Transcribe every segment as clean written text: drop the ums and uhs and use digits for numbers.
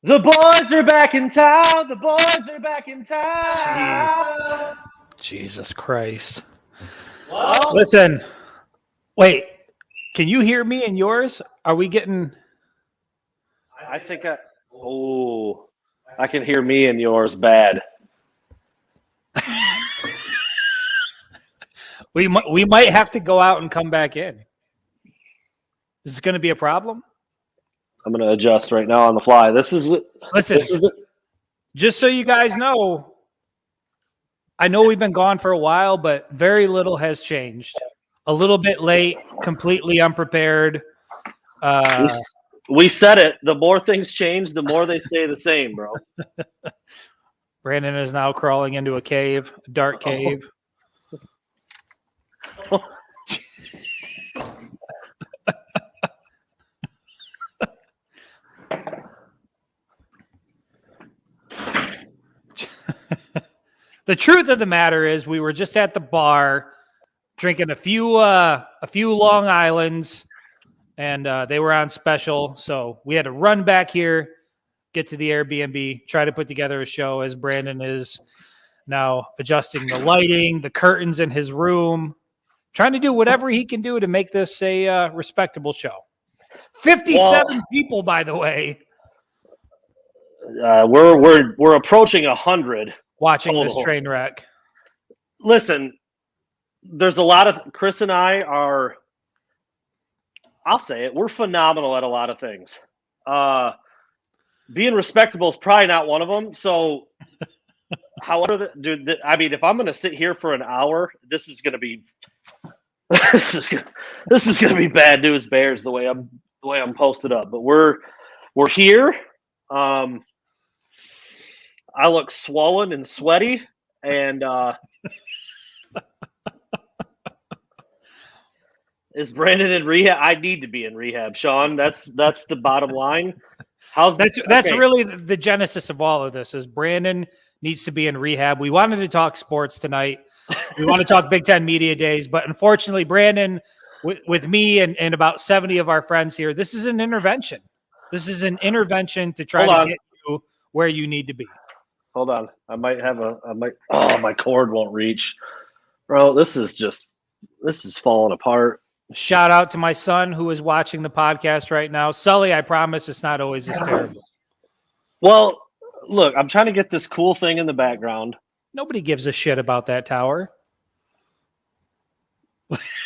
The boys are back in town. The boys are back in town. Jesus Christ. Well, Listen, wait, can you hear me and yours? Are we getting... I think I can hear me and yours bad. We might have to go out and come back in. Is this going to be a problem? I'm going to adjust right now on the fly. Listen, This just so you guys know, I know we've been gone for a while, but very little has changed. A little bit late, completely unprepared. we said it. The more things change, the more they stay the same, bro. Brandon is now crawling into a cave, a dark cave. The truth of the matter is we were just at the bar drinking a few Long Islands, and they were on special. So we had to run back here, get to the Airbnb, try to put together a show as Brandon is now adjusting the lighting, the curtains in his room, trying to do whatever he can do to make this a respectable show. 57 people, by the way. We're approaching 100. Watching this train wreck. Listen, there's a lot of Chris and I are. I'll say it. We're phenomenal at a lot of things. Being respectable is probably not one of them. So, however, I mean, if I'm going to sit here for an hour, this is going to be bad news bears the way I'm posted up. But we're here. I look swollen and sweaty, and is Brandon in rehab? I need to be in rehab, Sean. That's the bottom line. That's really the genesis of all of this. Is Brandon needs to be in rehab. We wanted to talk sports tonight. We want to talk Big Ten Media Days, but unfortunately, Brandon, with me and about 70 of our friends here, this is an intervention. This is an intervention to try to get you where you need to be. Hold on. Oh, my cord won't reach. Bro, this is falling apart. Shout out to my son who is watching the podcast right now. Sully, I promise it's not always this terrible. Well, look, I'm trying to get this cool thing in the background. Nobody gives a shit about that tower.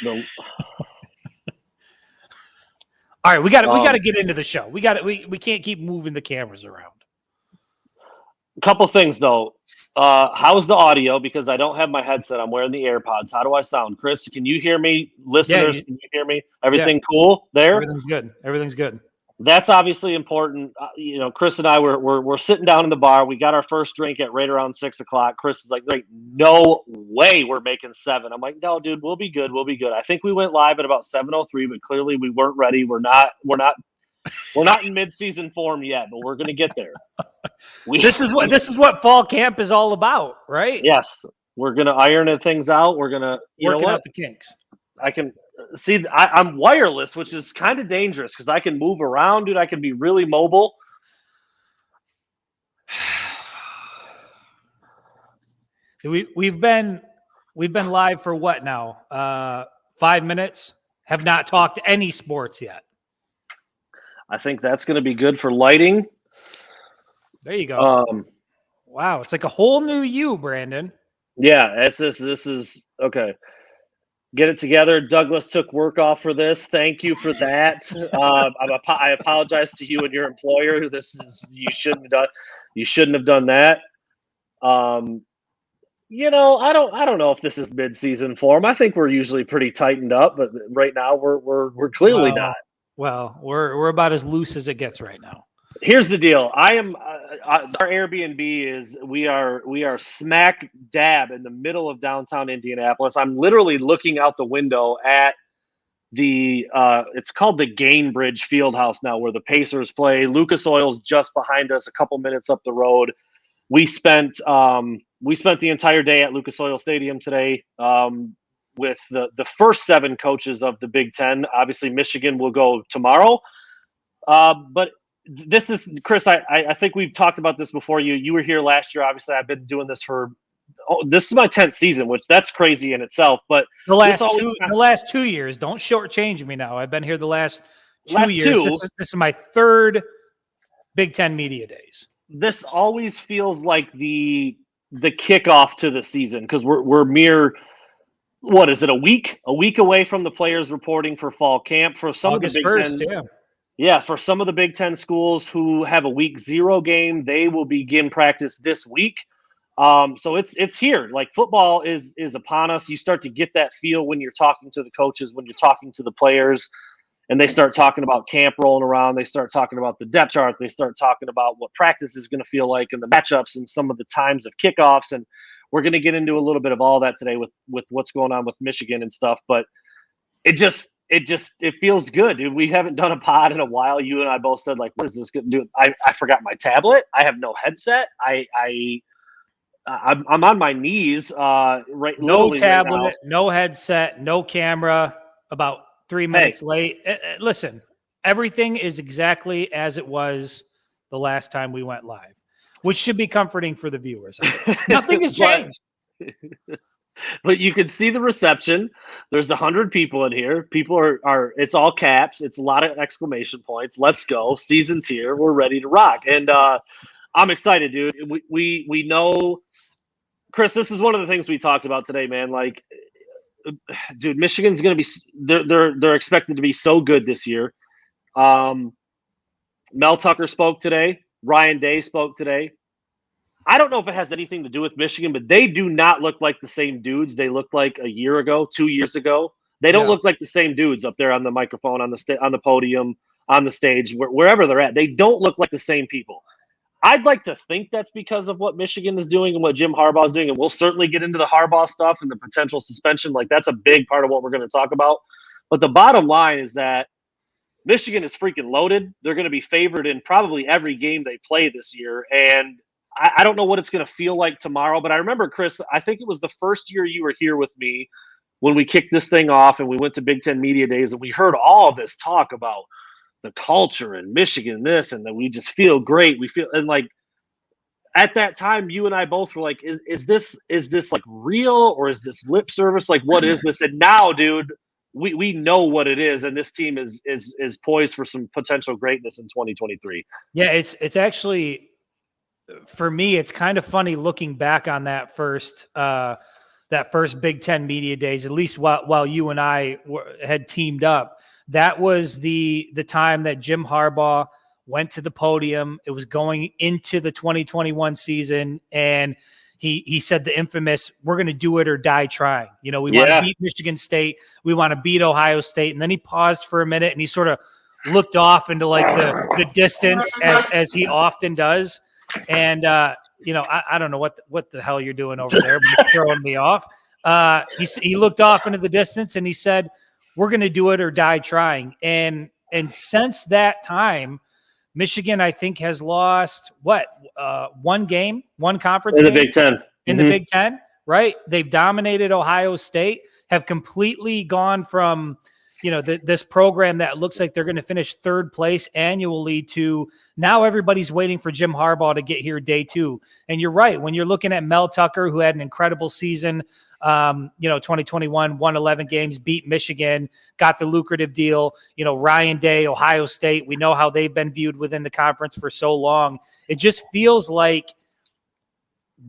No. All right, we got to get into the show. We can't keep moving the cameras around. A couple things though. How's the audio? Because I don't have my headset. I'm wearing the AirPods. How do I sound, Chris? Can you hear me? Listeners, can you hear me? Everything cool there? Everything's good. That's obviously important. Chris and I we're sitting down in the bar. We got our first drink at right around 6:00. Chris is like, no way we're making 7. I'm like, no, dude, we'll be good. I think we went live at about 7:03, but clearly we weren't ready. We're not in mid-season form yet, but we're gonna get there. This is what fall camp is all about, right? Yes, we're gonna iron things out. We're gonna work out the kinks. I can see. I'm wireless, which is kind of dangerous because I can move around, dude. I can be really mobile. We've been live for what now? 5 minutes. Have not talked any sports yet. I think that's going to be good for lighting. There you go. Wow, it's like a whole new you, Brandon. Yeah, this is okay. Get it together. Douglas took work off for this. Thank you for that. I apologize to you and your employer. You shouldn't have done that. I don't know if this is mid-season form. I think we're usually pretty tightened up, but right now we're clearly not. Well, we're about as loose as it gets right now. Here's the deal. Our Airbnb is we are smack dab in the middle of downtown Indianapolis. I'm literally looking out the window at it's called the Gainbridge Fieldhouse now, where the Pacers play. Lucas Oil's just behind us, a couple minutes up the road. We spent the entire day at Lucas Oil Stadium today with the first 7 coaches of the Big Ten. Obviously, Michigan will go tomorrow. But this is Chris. I think we've talked about this before. You were here last year. Obviously, I've been doing this for. Oh, this is my 10th season, which that's crazy in itself. But The this last always two, the last 2 years. Don't shortchange me now. I've been here the last 2 years. two. This is my third Big Ten Media Days. This always feels like the kickoff to the season because we're mere. What is it? A week away from the players reporting for fall camp for some August of the Big 1st, Ten. yeah. Yeah, for some of the Big Ten schools who have a week 0 game, they will begin practice this week. So it's here. Like football is upon us. You start to get that feel when you're talking to the coaches, when you're talking to the players, and they start talking about camp rolling around. They start talking about the depth chart. They start talking about what practice is going to feel like and the matchups and some of the times of kickoffs. And we're going to get into a little bit of all that today with what's going on with Michigan and stuff. But it feels good, dude. We haven't done a pod in a while. You and I both said, like, what is this going to do? I forgot my tablet. I have no headset. I'm on my knees. No tablet, right no headset, no camera. About 3 minutes late. Listen, everything is exactly as it was the last time we went live, which should be comforting for the viewers. Nothing has changed. But you can see the reception. There's 100 people in here. People are. It's all caps. It's a lot of exclamation points. Let's go. Season's here. We're ready to rock. And I'm excited, dude. We know, Chris. This is one of the things we talked about today, man. Like, dude, Michigan's going to be. They're expected to be so good this year. Mel Tucker spoke today. Ryan Day spoke today. I don't know if it has anything to do with Michigan, but they do not look like the same dudes they looked like a year ago, 2 years ago. They don't look like the same dudes up there on the microphone, on the podium, on the stage, wherever they're at. They don't look like the same people. I'd like to think that's because of what Michigan is doing and what Jim Harbaugh is doing, and we'll certainly get into the Harbaugh stuff and the potential suspension. Like, that's a big part of what we're going to talk about. But the bottom line is that Michigan is freaking loaded. They're going to be favored in probably every game they play this year, and I don't know what it's going to feel like tomorrow, but I remember, Chris, I think it was the first year you were here with me when we kicked this thing off and we went to Big Ten Media Days and we heard all this talk about the culture in Michigan, this, and that we just feel great. We feel, and like at that time, you and I both were like, is this like real or is this lip service? Like, what is this? And now, dude, we know what it is, and this team is poised for some potential greatness in 2023. Yeah, it's actually, for me, it's kind of funny looking back on that first Big Ten Media Days, at least while you and I had teamed up. That was the time that Jim Harbaugh went to the podium. It was going into the 2021 season, and he said the infamous, "We're going to do it or die trying." We want to beat Michigan State. We want to beat Ohio State. And then he paused for a minute, and he sort of looked off into like the distance as he often does. And, I don't know what the hell you're doing over there, but it's throwing me off. He looked off into the distance and he said, "We're going to do it or die trying." And since that time, Michigan, I think, has lost one conference in the game Big Ten. In the Big Ten, right? They've dominated Ohio State, have completely gone from this program that looks like they're going to finish third place annually to now everybody's waiting for Jim Harbaugh to get here day 2. And you're right. When you're looking at Mel Tucker, who had an incredible season, 2021, won 11 games, beat Michigan, got the lucrative deal, Ryan Day, Ohio State, we know how they've been viewed within the conference for so long. It just feels like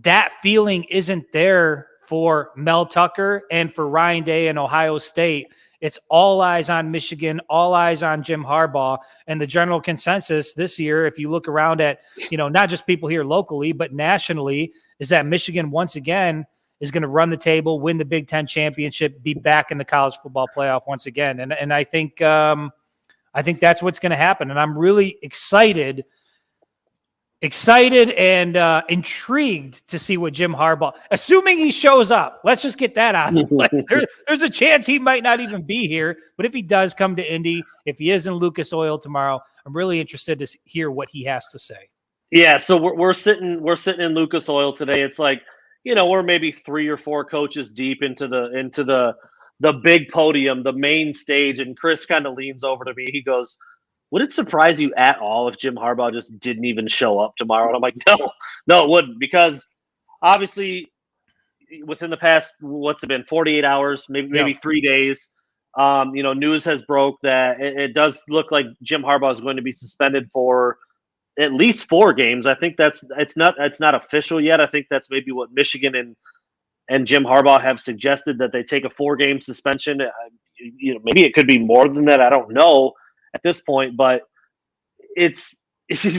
that feeling isn't there for Mel Tucker and for Ryan Day and Ohio State. It's all eyes on Michigan, all eyes on Jim Harbaugh. And the general consensus this year, if you look around at, not just people here locally, but nationally, is that Michigan once again is going to run the table, win the Big Ten championship, be back in the college football playoff once again. And I think that's what's going to happen. And I'm really excited and intrigued to see what Jim Harbaugh, assuming he shows up. Let's just get that out. There's a chance he might not even be here, but if he does come to Indy, if he is in Lucas Oil tomorrow, I'm really interested to hear what he has to say. Yeah, so we're sitting in Lucas Oil today. It's like, we're maybe 3 or 4 coaches deep into the big podium, the main stage, and Chris kind of leans over to me. He goes, would it surprise you at all if Jim Harbaugh just didn't even show up tomorrow? And I'm like, no, it wouldn't, because obviously within the past, what's it been, 48 hours, maybe 3 days. News has broke that it does look like Jim Harbaugh is going to be suspended for at least 4 games. I think it's not official yet. I think that's maybe what Michigan and Jim Harbaugh have suggested, that they take a 4-game suspension. Maybe it could be more than that. I don't know at this point, but it's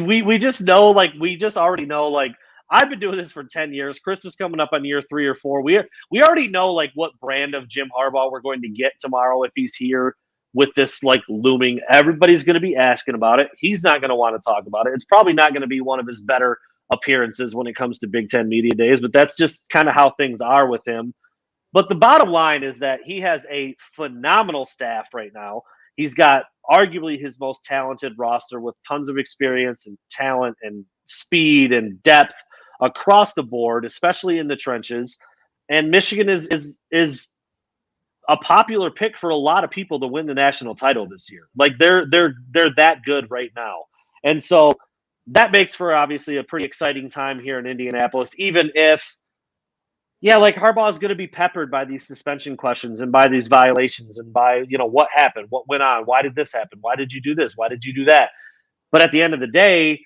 we just know, like, we just already know, like, I've been doing this for 10 years. Chris is coming up on year 3 or 4. We already know, like, what brand of Jim Harbaugh we're going to get tomorrow if he's here with this, like, looming. Everybody's going to be asking about it. He's not going to want to talk about it. It's probably not going to be one of his better appearances when it comes to Big Ten media days, but that's just kind of how things are with him. But the bottom line is that he has a phenomenal staff right now. He's got arguably his most talented roster with tons of experience and talent and speed and depth across the board, especially in the trenches. And Michigan is a popular pick for a lot of people to win the national title this year. Like, they're that good right now. And so that makes for obviously a pretty exciting time here in Indianapolis, even if, like, Harbaugh is going to be peppered by these suspension questions and by these violations and by, what happened, what went on, why did this happen, why did you do this, why did you do that? But at the end of the day,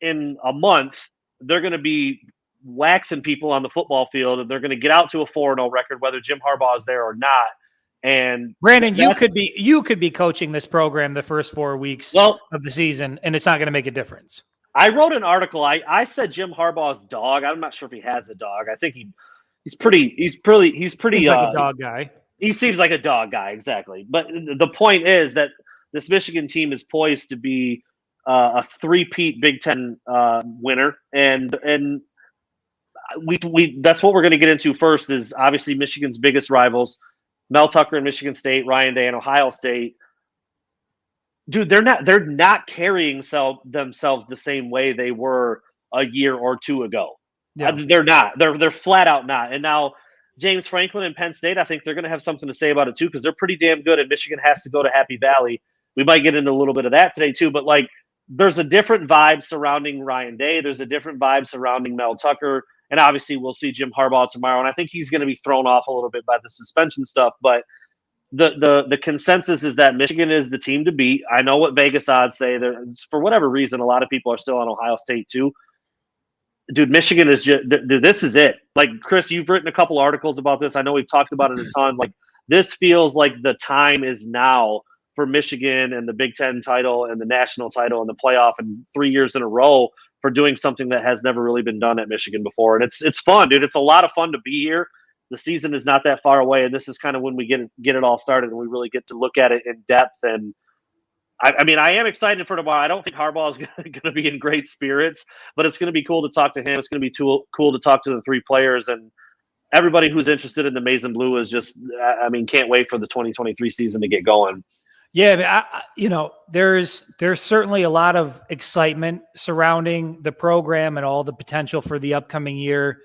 in a month, they're going to be waxing people on the football field, and they're going to get out to a 4-0 record, whether Jim Harbaugh is there or not. And Brandon, you could be coaching this program the first 4 weeks of the season, and it's not going to make a difference. I wrote an article. I said Jim Harbaugh's dog. I'm not sure if he has a dog. I think he's pretty seems like a dog guy. He seems like a dog guy, exactly. But the point is that this Michigan team is poised to be a three-peat Big Ten winner, and we that's what we're going to get into first. Is obviously Michigan's biggest rivals, Mel Tucker and Michigan State, Ryan Day and Ohio State. Dude, they're not carrying themselves the same way they were a year or two ago. Yeah. They're not. They're flat out not. And now James Franklin and Penn State, I think they're going to have something to say about it too, because they're pretty damn good. And Michigan has to go to Happy Valley. We might get into a little bit of that today too, but like, there's a different vibe surrounding Ryan Day. There's a different vibe surrounding Mel Tucker. And obviously we'll see Jim Harbaugh tomorrow. And I think he's going to be thrown off a little bit by the suspension stuff. But the consensus is that Michigan is the team to beat. I know what Vegas odds say. For whatever reason, a lot of people are still on Ohio State too. Dude, Michigan is just, this is it. Like, Chris, you've written a couple articles about this. I know we've talked about it a ton. Like, this feels like the time is now for Michigan and the Big Ten title and the national title and the playoff, and 3 years in a row for doing something that has never really been done at Michigan before. And it's fun, dude. It's a lot of fun to be here. The season is not that far away, and this is kind of when we get it all started and we really get to look at it in depth. And I mean, I am excited for tomorrow. I don't think Harbaugh is going to be in great spirits, but it's going to be cool to talk to him. It's going to be cool to talk to the three players, and everybody who's interested in the Maize and Blue is just, I mean, can't wait for the 2023 season to get going. Yeah, there's certainly a lot of excitement surrounding the program and all the potential for the upcoming year.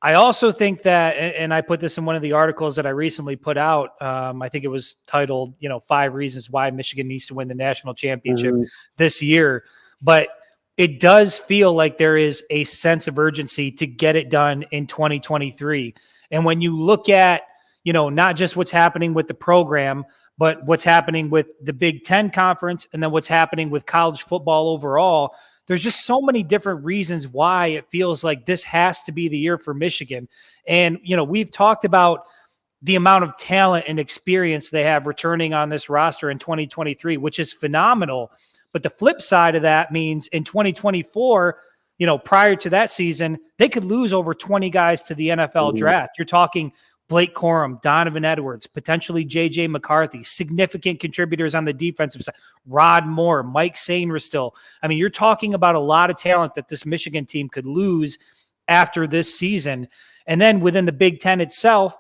I also think that, and I put this in one of the articles that I recently put out, I think it was titled, 5 Reasons Why Michigan Needs to Win the National Championship this year. But it does feel like there is a sense of urgency to get it done in 2023. And when you look at, not just what's happening with the program, but what's happening with the Big Ten Conference and then what's happening with college football overall, there's just so many different reasons why it feels like this has to be the year for Michigan. And, we've talked about the amount of talent and experience they have returning on this roster in 2023, which is phenomenal. But the flip side of that means in 2024, prior to that season, they could lose over 20 guys to the NFL draft. You're talking Blake Corum, Donovan Edwards, potentially J.J. McCarthy, significant contributors on the defensive side, Rod Moore, Mike Sainristil. I mean, you're talking about a lot of talent that this Michigan team could lose after this season. And then within the Big Ten itself,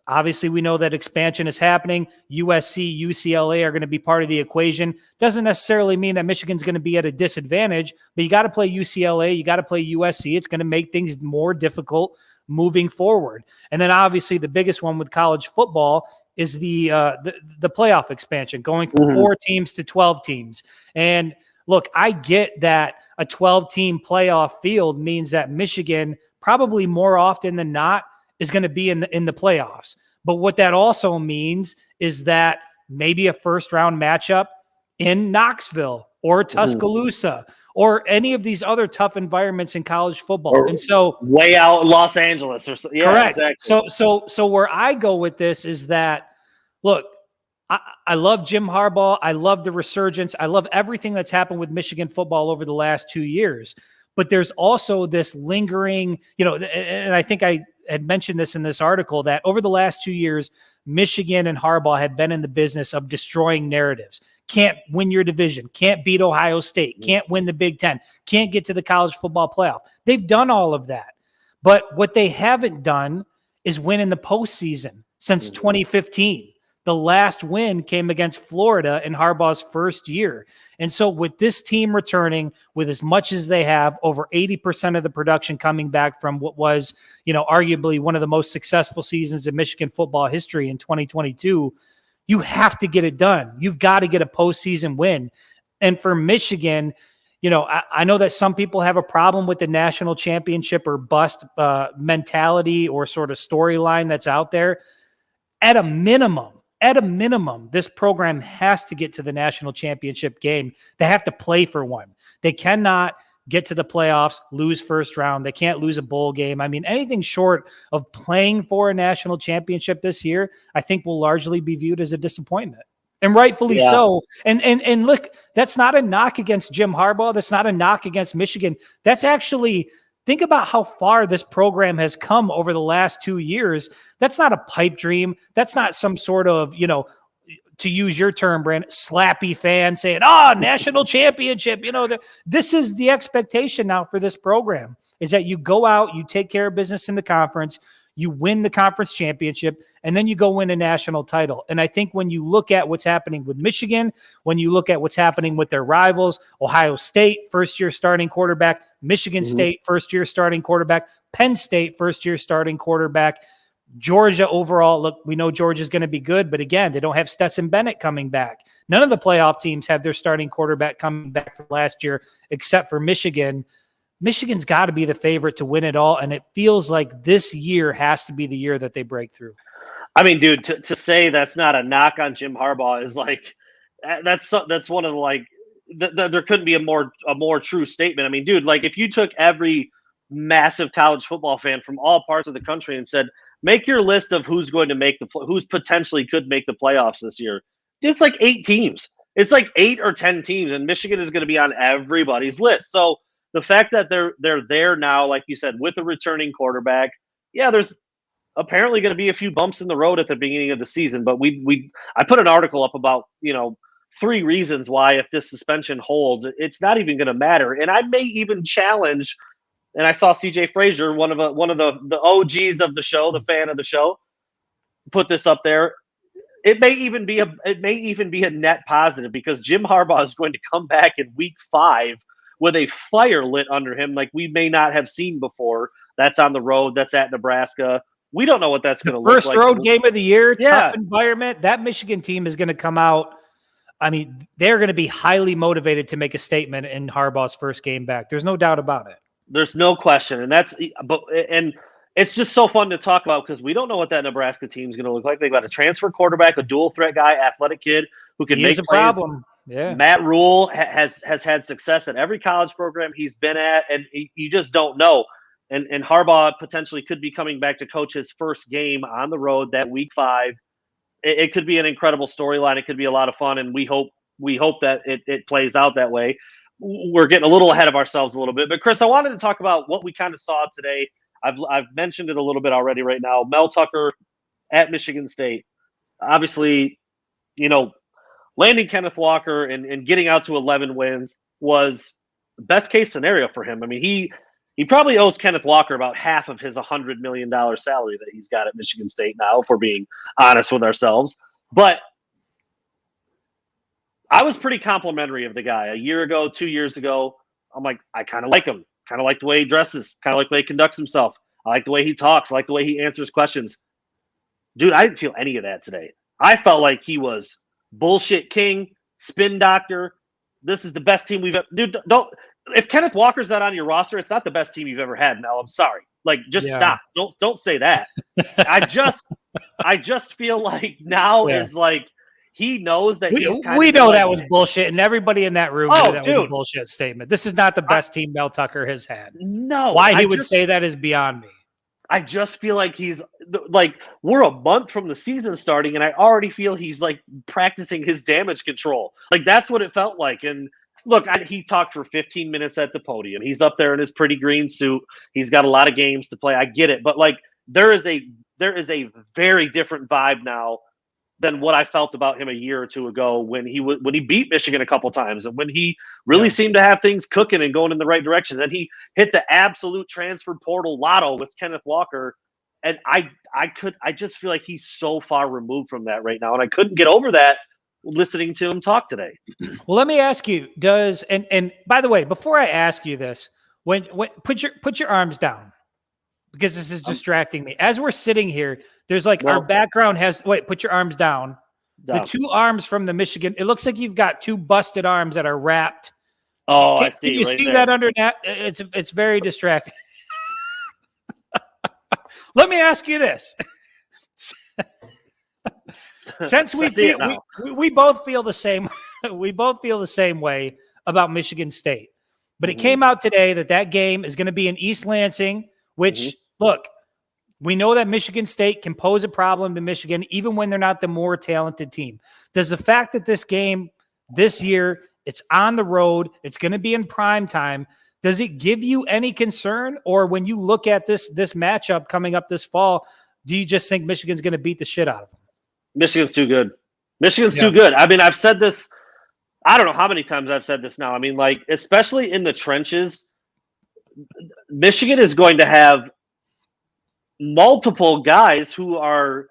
obviously we know that expansion is happening. USC, UCLA are going to be part of the equation. Doesn't necessarily mean that Michigan's going to be at a disadvantage, but you got to play UCLA, you got to play USC. It's going to make things more difficult moving forward. And then obviously the biggest one with college football is the playoff expansion, going from 4 teams to 12 teams. And look, I get that a 12-team playoff field means that Michigan probably more often than not is going to be in the playoffs. But what that also means is that maybe a first-round matchup in Knoxville or Tuscaloosa or any of these other tough environments in college football. Or and so way out in Los Angeles or so. Yeah, correct. exactly. So where I go with this is that, look, I love Jim Harbaugh. I love the resurgence. I love everything that's happened with Michigan football over the last 2 years. But there's also this lingering, and I think I had mentioned this in this article, that over the last 2 years, Michigan and Harbaugh have been in the business of destroying narratives. Can't win your division, can't beat Ohio State, can't win the Big Ten, can't get to the college football playoff. They've done all of that. But what they haven't done is win in the postseason since 2015. The last win came against Florida in Harbaugh's first year. And so with this team returning with as much as they have, over 80% of the production coming back from what was, arguably one of the most successful seasons in Michigan football history in 2022, you have to get it done. You've got to get a postseason win. And for Michigan, I know that some people have a problem with the national championship or bust mentality or sort of storyline that's out there. At a minimum, this program has to get to the national championship game. They have to play for one. They cannot get to the playoffs, lose first round. They can't lose a bowl game. I mean, anything short of playing for a national championship this year, I think will largely be viewed as a disappointment. And rightfully so. And look, that's not a knock against Jim Harbaugh. That's not a knock against Michigan. That's actually, think about how far this program has come over the last 2 years. That's not a pipe dream. That's not some sort of, to use your term, Brandon, slappy fan saying, national championship. This is the expectation now for this program, is that you go out, you take care of business in the conference, you win the conference championship, and then you go win a national title. And I think when you look at what's happening with Michigan, when you look at what's happening with their rivals, Ohio State, first-year starting quarterback, Michigan State, first-year starting quarterback, Penn State, first-year starting quarterback, Georgia overall, look, we know Georgia's going to be good, but again, they don't have Stetson Bennett coming back. None of the playoff teams have their starting quarterback coming back from last year, except for Michigan. Michigan's got to be the favorite to win it all, and it feels like this year has to be the year that they break through. I mean, dude, to say that's not a knock on Jim Harbaugh is like that's one of the there couldn't be a more true statement. I mean, dude, like if you took every massive college football fan from all parts of the country and said, make your list of who's going to who's potentially could make the playoffs this year, dude, it's like 8 teams. It's like 8 or 10 teams, and Michigan is going to be on everybody's list. So the fact that they're there now, like you said, with a returning quarterback, yeah, there's apparently going to be a few bumps in the road at the beginning of the season. But I put an article up about 3 reasons why, if this suspension holds, it's not even going to matter. And I may even challenge. And I saw CJ Frazier, one of the OGs of the show, the fan of the show, put this up there. It may even be a net positive, because Jim Harbaugh is going to come back in week 5 with a fire lit under him like we may not have seen before. That's on the road. That's at Nebraska. We don't know what that's going to look like. First road game of the year, tough environment. That Michigan team is going to come out. I mean, they're going to be highly motivated to make a statement in Harbaugh's first game back. There's no doubt about it. There's no question. And it's just so fun to talk about, because we don't know what that Nebraska team is going to look like. They've got a transfer quarterback, a dual threat guy, athletic kid who can make plays. Problem. Yeah. Matt Rule has had success at every college program he's been at, and you just don't know. And Harbaugh potentially could be coming back to coach his first game on the road that week 5. It could be an incredible storyline. It could be a lot of fun, and we hope that it plays out that way. We're getting a little ahead of ourselves a little bit, but Chris, I wanted to talk about what we kind of saw today. I've mentioned it a little bit already right now. Mel Tucker at Michigan State, obviously, landing Kenneth Walker and getting out to 11 wins was the best case scenario for him. I mean, he probably owes Kenneth Walker about half of his $100 million salary that he's got at Michigan State now, if we're being honest with ourselves. But I was pretty complimentary of the guy a year ago, 2 years ago. I'm like, I kind of like him. Kind of like the way he dresses. Kind of like the way he conducts himself. I like the way he talks. I like the way he answers questions. Dude, I didn't feel any of that today. I felt like he was bullshit king, spin doctor. This is the best team we've ever. Dude, don't. If Kenneth Walker's not on your roster, it's not the best team you've ever had, Mel. I'm sorry. Like, just stop. Don't say that. I just feel like now is like he knows that he's kind we of know like, that was bullshit, and everybody in that room knew that was a bullshit statement. This is not the best team Mel Tucker has had. No. Why he would say that is beyond me. I just feel like he's like, we're a month from the season starting, and I already feel he's like practicing his damage control. Like, that's what it felt like. And look, he talked for 15 minutes at the podium. He's up there in his pretty green suit. He's got a lot of games to play. I get it. But like, there is a very different vibe now than what I felt about him a year or two ago when he beat Michigan a couple times and when he really seemed to have things cooking and going in the right direction. And he hit the absolute transfer portal lotto with Kenneth Walker. And I just feel like he's so far removed from that right now. And I couldn't get over that listening to him talk today. Well, let me ask you, and by the way, before I ask you this, when put your arms down, because this is distracting me. As we're sitting here, there's like our background has put your arms down. The two arms from the Michigan, it looks like you've got two busted arms that are wrapped. Oh, I see. Can you see that under that? It's very distracting. Let me ask you this. Since we both feel the same, we both feel the same way about Michigan State. But it came out today that game is going to be in East Lansing, which look, we know that Michigan State can pose a problem to Michigan, even when they're not the more talented team. Does the fact that this game this year, it's on the road, it's going to be in prime time, does it give you any concern? Or when you look at this matchup coming up this fall, do you just think Michigan's going to beat the shit out of them? Michigan's too good. Michigan's too good. I mean, I've said this, I don't know how many times I've said this now. I mean, like, especially in the trenches, Michigan is going to have multiple guys who are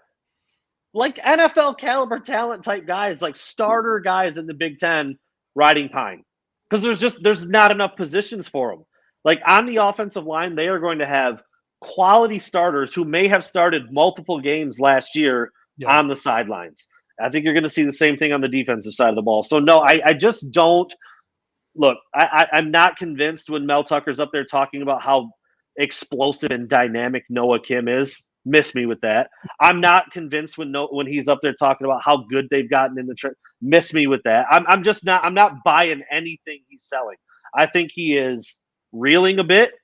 like NFL caliber talent type guys, like starter guys in the Big Ten riding pine. Because there's not enough positions for them. Like, on the offensive line, they are going to have quality starters who may have started multiple games last year on the sidelines. I think you're going to see the same thing on the defensive side of the ball. So, no, I just don't – look, I'm not convinced when Mel Tucker's up there talking about how explosive and dynamic Noah Kim is. Miss me with that. I'm not convinced when he's up there talking about how good they've gotten in the miss me with that. I'm just not. I'm not buying anything he's selling. I think he is reeling a bit.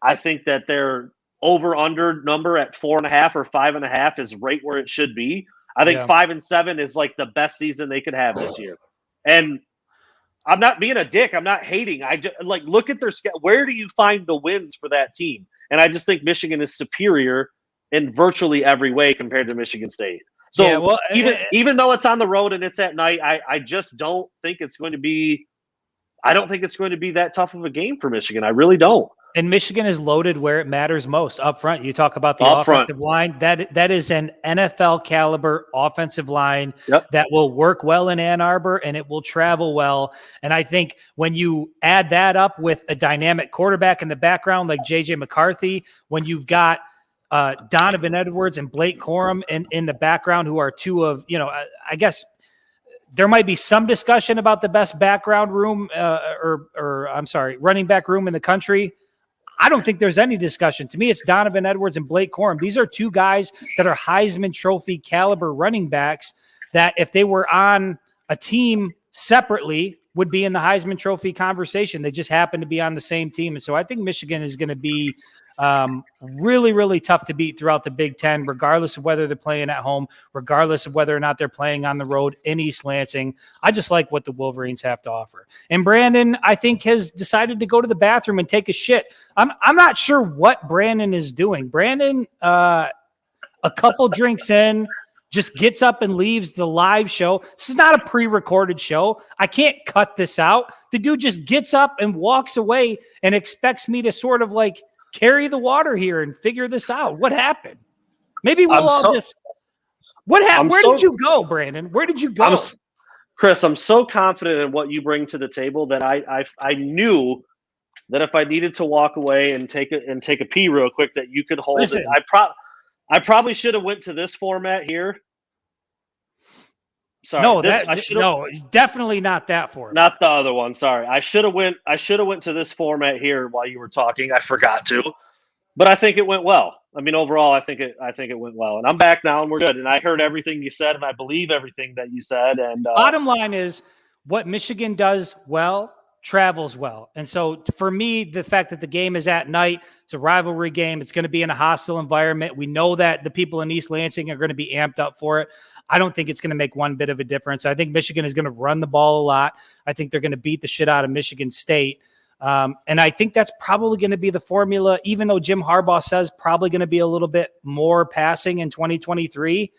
I think that their over/under number at 4.5 or 5.5 is right where it should be. I think 5-7 is like the best season they could have this year. And I'm not being a dick. I'm not hating. I just like look at their schedule. Where do you find the wins for that team? And I just think Michigan is superior in virtually every way compared to Michigan State. So even though it's on the road and it's at night, I just don't think it's going to be. I don't think it's going to be that tough of a game for Michigan. I really don't. And Michigan is loaded where it matters most, up front. You talk about the offensive line. That is an NFL caliber offensive line that will work well in Ann Arbor and it will travel well. And I think when you add that up with a dynamic quarterback in the background like J.J. McCarthy, when you've got Donovan Edwards and Blake Corum in the background, who are two of, I guess there might be some discussion about the best background room running back room in the country. I don't think there's any discussion. To me, it's Donovan Edwards and Blake Corum. These are two guys that are Heisman Trophy caliber running backs that if they were on a team separately would be in the Heisman Trophy conversation. They just happen to be on the same team. And so I think Michigan is going to be really, really tough to beat throughout the Big Ten, regardless of whether they're playing at home, regardless of whether or not they're playing on the road in East Lansing. I just like what the Wolverines have to offer. And Brandon, I think, has decided to go to the bathroom and take a shit. I'm not sure what Brandon is doing. Brandon, a couple drinks in, just gets up and leaves the live show. This is not a pre-recorded show. I can't cut this out. The dude just gets up and walks away and expects me to sort of like carry the water here and figure this out. What happened? Maybe we'll what happened? Where did you go, Brandon? Where did you go? Chris, I'm so confident in what you bring to the table that I knew that if I needed to walk away and take a pee real quick, that you could hold Listen. it. I probably should have went to this format here. Sorry, No, no, definitely not that format. not the other one. Sorry, I should have went to this format here while you were talking. I forgot to, but I think it went well. I mean, overall, I think it went well, and I'm back now, and we're good. And I heard everything you said, and I believe everything that you said. And bottom line is, what Michigan does well travels well. And so for me, the fact that the game is at night, it's a rivalry game, it's going to be in a hostile environment. We know that the people in East Lansing are going to be amped up for it. I don't think it's going to make one bit of a difference. I think Michigan is going to run the ball a lot. I think they're going to beat the shit out of Michigan State. And I think that's probably going to be the formula, even though Jim Harbaugh says probably going to be a little bit more passing in 2023.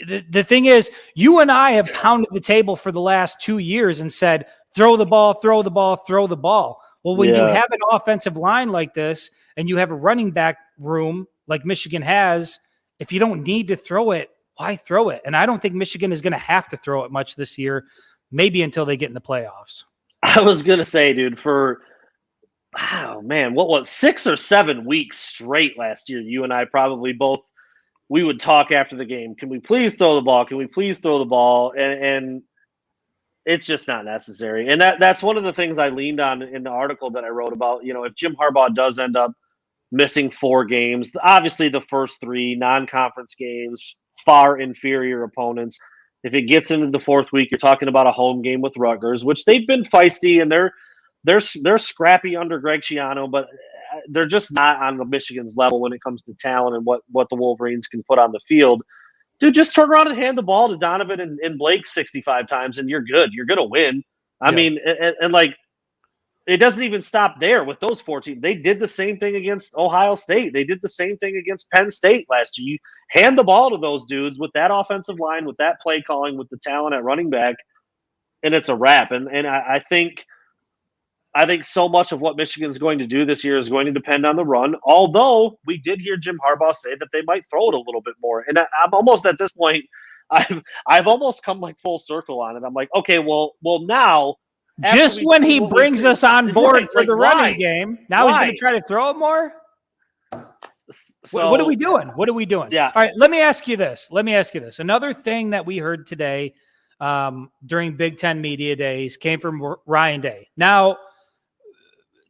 The thing is, you and I have pounded the table for the last 2 years and said, throw the ball, throw the ball, throw the ball. Well, when you have an offensive line like this and you have a running back room like Michigan has, if you don't need to throw it, why throw it? And I don't think Michigan is going to have to throw it much this year, maybe until they get in the playoffs. I was going to say, dude, for, oh man, what was 6 or 7 weeks straight last year, you and I probably both, we would talk after the game. Can we please throw the ball? Can we please throw the ball? And it's just not necessary. And that's one of the things I leaned on in the article that I wrote about. You know, if Jim Harbaugh does end up missing 4 games, obviously the first 3 non-conference games, far inferior opponents. If it gets into the 4th week, you're talking about a home game with Rutgers, which they've been feisty and they're scrappy under Greg Schiano, but they're just not on the Michigan's level when it comes to talent and what the Wolverines can put on the field. Dude, just turn around and hand the ball to Donovan and Blake 65 times, and you're good. You're going to win. I mean, and like, it doesn't even stop there with those 4 teams. They did the same thing against Ohio State. They did the same thing against Penn State last year. You hand the ball to those dudes with that offensive line, with that play calling, with the talent at running back, and it's a wrap. And I think so much of what Michigan's going to do this year is going to depend on the run, although we did hear Jim Harbaugh say that they might throw it a little bit more. And I'm almost at this point, I've almost come like full circle on it. I'm like, okay, well now. Just when he brings us on board for the running game, now he's going to try to throw it more? So, what are we doing? What are we doing? Yeah. All right, let me ask you this. Another thing that we heard today during Big Ten Media Days came from Ryan Day. Now,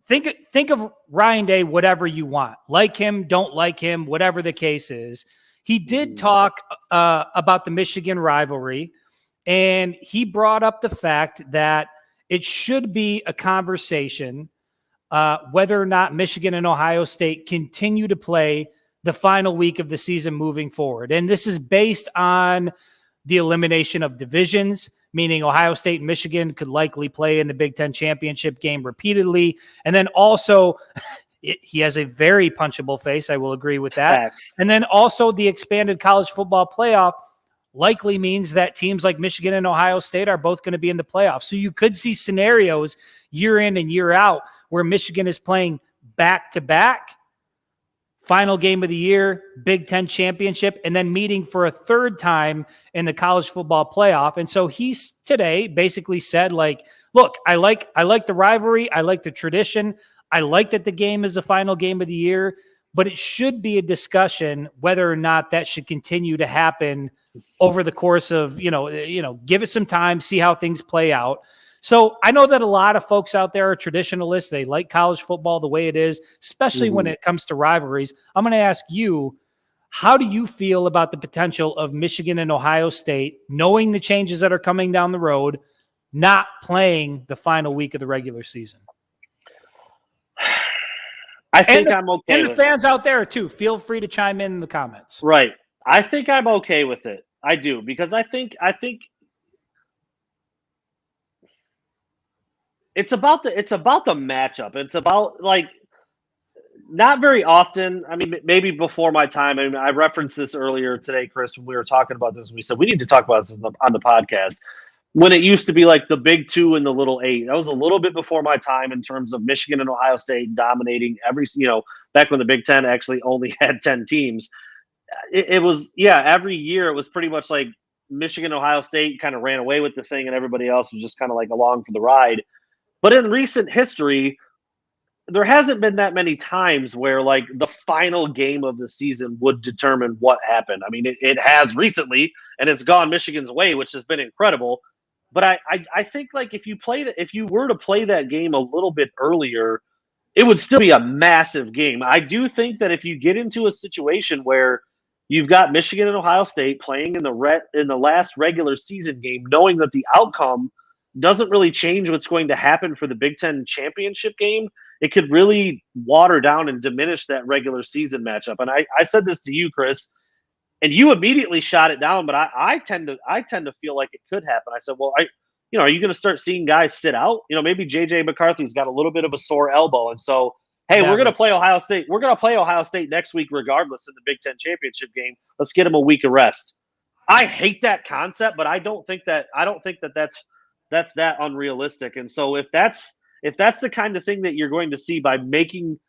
think of Ryan Day whatever you want. Like him, don't like him, whatever the case is. He did talk about the Michigan rivalry, and he brought up the fact that it should be a conversation whether or not Michigan and Ohio State continue to play the final week of the season moving forward. And this is based on the elimination of divisions, meaning Ohio State and Michigan could likely play in the Big Ten championship game repeatedly. And then also, he has a very punchable face. I will agree with that. Facts. And then also the expanded college football playoff likely means that teams like Michigan and Ohio State are both going to be in the playoffs. So you could see scenarios year in and year out where Michigan is playing back-to-back, final game of the year, Big Ten championship, and then meeting for a third time in the college football playoff. And so he's today basically said, like, look, I like the rivalry. I like the tradition. I like that the game is the final game of the year, but it should be a discussion whether or not that should continue to happen over the course of, give it some time, see how things play out. So I know that a lot of folks out there are traditionalists. They like college football the way it is, especially when it comes to rivalries. I'm going to ask you, how do you feel about the potential of Michigan and Ohio State, knowing the changes that are coming down the road, not playing the final week of the regular season? I think I'm okay. And the fans out there too, feel free to chime in the comments. Right. I think I'm okay with it. I do, because I think it's about the matchup. It's about, like, not very often. I mean, maybe before my time. I mean, I referenced this earlier today, Chris, when we were talking about this. We said we need to talk about this on the podcast. When it used to be like the Big Two and the Little Eight, that was a little bit before my time in terms of Michigan and Ohio State dominating back when the Big Ten actually only had 10 teams. It was, every year it was pretty much like Michigan, Ohio State kind of ran away with the thing and everybody else was just kind of like along for the ride. But in recent history, there hasn't been that many times where like the final game of the season would determine what happened. I mean, it has recently, and it's gone Michigan's way, which has been incredible. But I think like if you were to play that game a little bit earlier, it would still be a massive game. I do think that if you get into a situation where you've got Michigan and Ohio State playing in the last regular season game, knowing that the outcome doesn't really change what's going to happen for the Big Ten championship game, it could really water down and diminish that regular season matchup. And I said this to you, Chris, and you immediately shot it down, but I tend to feel like it could happen. I said, well, are you going to start seeing guys sit out? Maybe JJ McCarthy's got a little bit of a sore elbow, and so hey, we're going to play Ohio State. We're going to play Ohio State next week, regardless in the Big Ten championship game. Let's get them a week of rest. I hate that concept, but I don't think that that's that unrealistic. And so if that's the kind of thing that you're going to see by making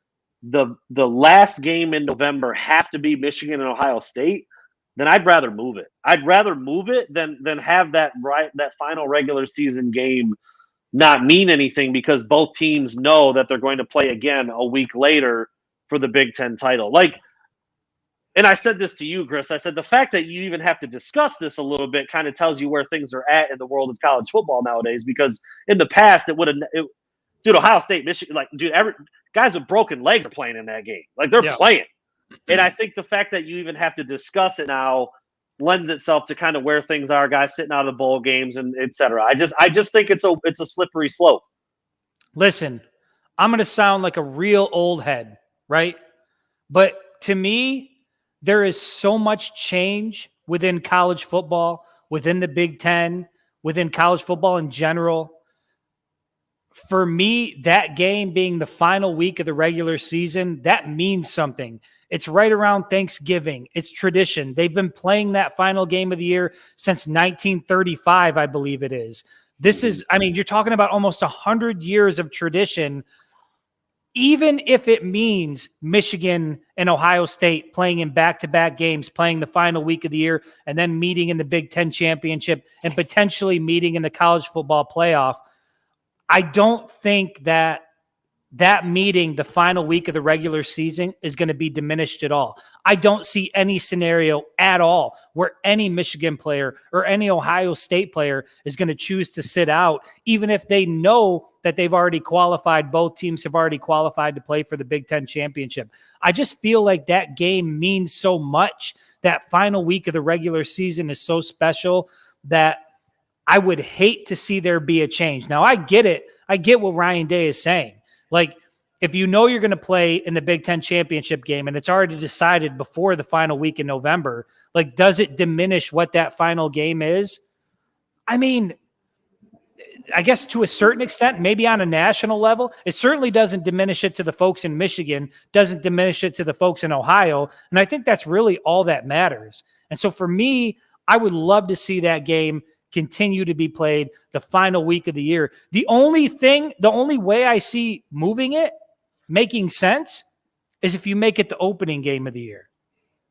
the last game in November have to be Michigan and Ohio State, then I'd rather move it. I'd rather move it than have that final regular season game not mean anything, because both teams know that they're going to play again a week later for the Big Ten title. And I said this to you, Chris. I said the fact that you even have to discuss this a little bit kind of tells you where things are at in the world of college football nowadays, because in the past dude, Ohio State, Michigan, guys with broken legs are playing in that game. Like they're playing. And I think the fact that you even have to discuss it now lends itself to kind of where things are, guys sitting out of the bowl games and et cetera. I just think it's a slippery slope. Listen, I'm going to sound like a real old head, right? But to me, there is so much change within college football, within the Big Ten, within college football in general. For me, that game being the final week of the regular season, that means something. It's right around Thanksgiving. It's tradition. They've been playing that final game of the year since 1935, I believe it is. You're talking about almost 100 years of tradition. Even if it means Michigan and Ohio State playing in back-to-back games, playing the final week of the year, and then meeting in the Big Ten championship and potentially meeting in the college football playoff, I don't think that meeting the final week of the regular season is going to be diminished at all. I don't see any scenario at all where any Michigan player or any Ohio State player is going to choose to sit out, even if they know that they've already qualified. Both teams have already qualified to play for the Big Ten championship. I just feel like that game means so much. That final week of the regular season is so special that I would hate to see there be a change. Now, I get it. I get what Ryan Day is saying. Like, if you know you're going to play in the Big Ten championship game and it's already decided before the final week in November, like, does it diminish what that final game is? I mean, I guess to a certain extent, maybe on a national level, it certainly doesn't diminish it to the folks in Michigan, doesn't diminish it to the folks in Ohio. And I think that's really all that matters. And so for me, I would love to see that game continue to be played the final week of the year. The only way I see moving it, making sense, is if you make it the opening game of the year.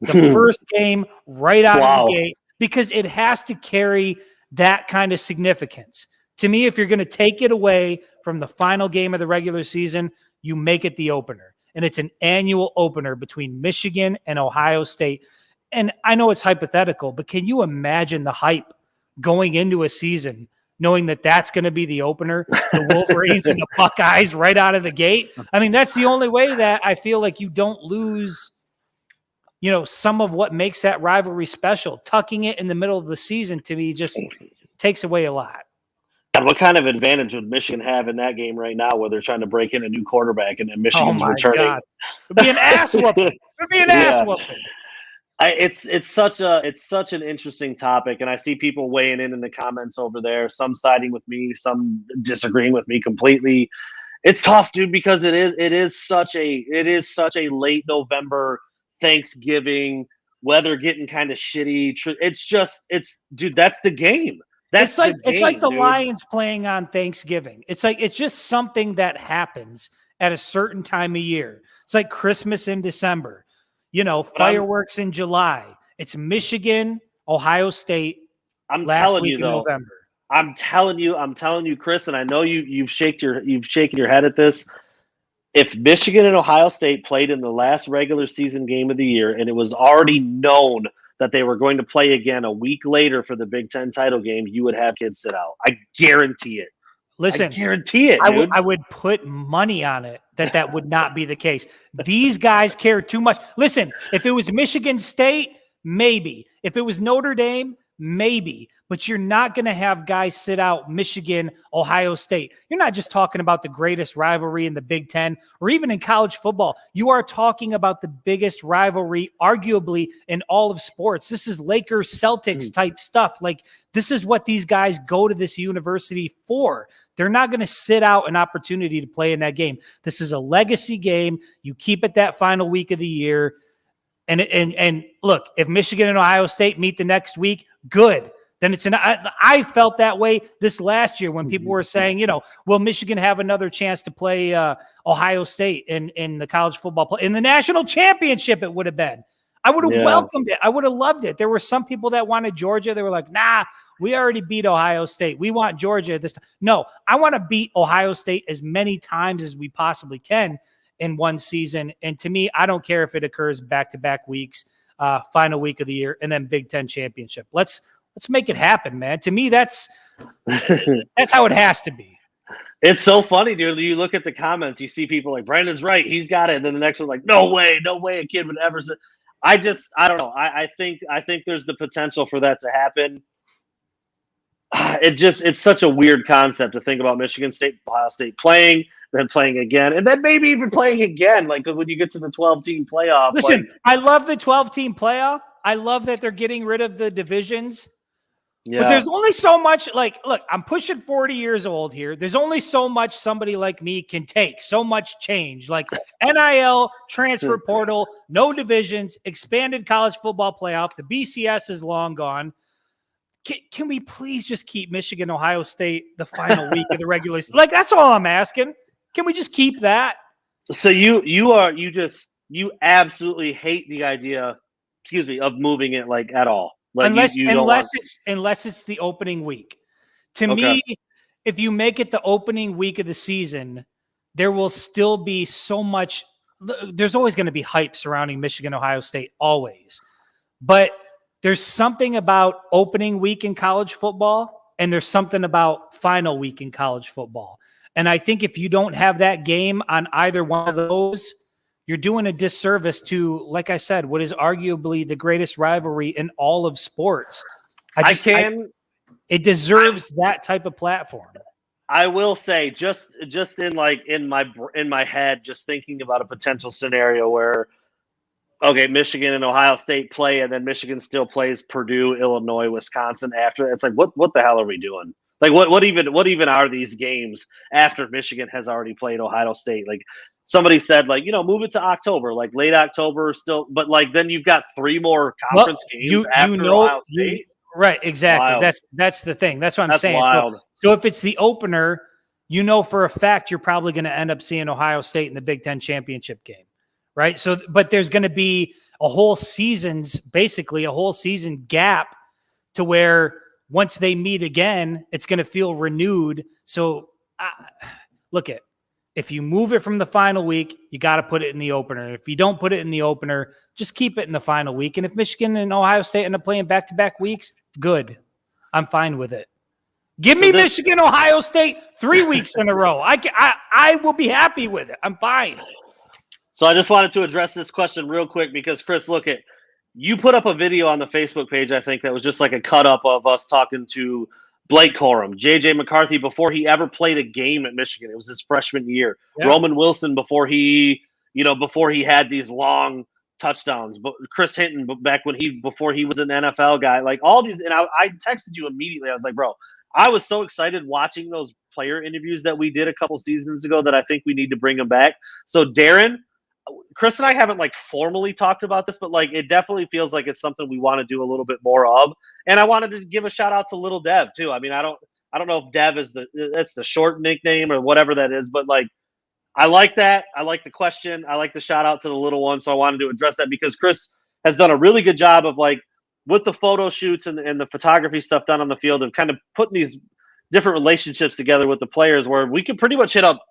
The first game right out of the gate, because it has to carry that kind of significance. To me, if you're going to take it away from the final game of the regular season, you make it the opener. And it's an annual opener between Michigan and Ohio State. And I know it's hypothetical, but can you imagine the hype going into a season knowing that that's going to be the opener, the Wolverines and the Buckeyes right out of the gate? I mean, that's the only way that I feel like you don't lose, some of what makes that rivalry special. Tucking it in the middle of the season, to me, just takes away a lot. And what kind of advantage would Michigan have in that game right now, where they're trying to break in a new quarterback and then Michigan's returning? God. It'd be an ass whooping. It'd be an ass whooping. It's such an interesting topic, and I see people weighing in the comments over there. Some siding with me, some disagreeing with me completely. It's tough, dude, because it is such a late November Thanksgiving weather getting kind of shitty. Dude, that's the game. It's like the Lions playing on Thanksgiving. It's just something that happens at a certain time of year. It's like Christmas in December. Fireworks in July. It's Michigan, Ohio State. I'm last telling week you, in though. November. I'm telling you, Chris, and I know you've shaken your head at this. if Michigan and Ohio State played in the last regular season game of the year and it was already known that they were going to play again a week later for the Big Ten title game, you would have kids sit out. I guarantee it. Listen, I guarantee it, dude. I would put money on it that would not be the case. These guys care too much. Listen, if it was Michigan State, maybe. If it was Notre Dame, maybe. But you're not going to have guys sit out Michigan, Ohio State. You're not just talking about the greatest rivalry in the Big Ten or even in college football. You are talking about the biggest rivalry, arguably, in all of sports. This is Lakers Celtics type stuff. Like, this is what these guys go to this university for. They're not going to sit out an opportunity to play in that game. This is a legacy game. You keep it that final week of the year. And look, if Michigan and Ohio State meet the next week, good. Then it's I felt that way this last year when people were saying, will Michigan have another chance to play Ohio State in the college football play in the national championship? It would have been. I would have welcomed it. I would have loved it. There were some people that wanted Georgia. They were like, nah, we already beat Ohio State. We want Georgia this time. No, I want to beat Ohio State as many times as we possibly can in one season. And to me, I don't care if it occurs back-to-back weeks, final week of the year, and then Big Ten championship. Let's make it happen, man. To me, that's how it has to be. It's so funny, dude. You look at the comments, you see people like, Brandon's right, he's got it. And then the next one's like, no way a kid would ever say. I don't know. I think there's the potential for that to happen. It's such a weird concept to think about Michigan State, Ohio State playing, then playing again, and then maybe even playing again. Like when you get to the 12-team playoff. Listen, I love the 12-team playoff. I love that they're getting rid of the divisions. Yeah. But there's only so much, look, I'm pushing 40 years old here. There's only so much somebody like me can take, so much change. Like NIL, transfer portal, no divisions, expanded college football playoff. The BCS is long gone. Can we please just keep Michigan, Ohio State the final week of the regular season? Like, that's all I'm asking. Can we just keep that? So you absolutely hate the idea, of moving it at all. Like unless it's the opening week. To me, if you make it the opening week of the season, there will still be so much. There's always going to be hype surrounding Michigan, Ohio State, always. But there's something about opening week in college football, and there's something about final week in college football. And I think if you don't have that game on either one of those, you're doing a disservice to, like I said, what is arguably the greatest rivalry in all of sports. It deserves that type of platform. I will say, just in my head, just thinking about a potential scenario where, okay, Michigan and Ohio State play, and then Michigan still plays Purdue, Illinois, Wisconsin after. It's like, what the hell are we doing? Like, what even are these games after Michigan has already played Ohio State? Like, somebody said, move it to October, like late October still. But then you've got 3 more conference games after Ohio State. Right, exactly. Wild. That's the thing. That's what I'm saying. So if it's the opener, for a fact you're probably going to end up seeing Ohio State in the Big Ten championship game, right? So, but there's going to be a whole season gap to where once they meet again, it's going to feel renewed. So, if you move it from the final week, you got to put it in the opener. If you don't put it in the opener, just keep it in the final week. And if Michigan and Ohio State end up playing back-to-back weeks, good. I'm fine with it. Give me Michigan, Ohio State 3 weeks in a row. I will be happy with it. I'm fine. So I just wanted to address this question real quick because, Chris, you put up a video on the Facebook page, I think, that was just like a cut-up of us talking to Blake Corum, J.J. McCarthy before he ever played a game at Michigan. It was his freshman year. Yeah. Roman Wilson before he had these long touchdowns. But Chris Hinton before he was an NFL guy. Like all these, and I texted you immediately. I was like, bro, I was so excited watching those player interviews that we did a couple seasons ago that I think we need to bring them back. So Darren, Chris and I haven't formally talked about this, but it definitely feels like it's something we want to do a little bit more of. And I wanted to give a shout out to Little Dev too. I mean, I don't know if Dev is that's the short nickname or whatever that is, but I like that. I like the question. I like the shout out to the little one. So I wanted to address that because Chris has done a really good job of with the photo shoots and the photography stuff done on the field of kind of putting these different relationships together with the players where we can pretty much hit up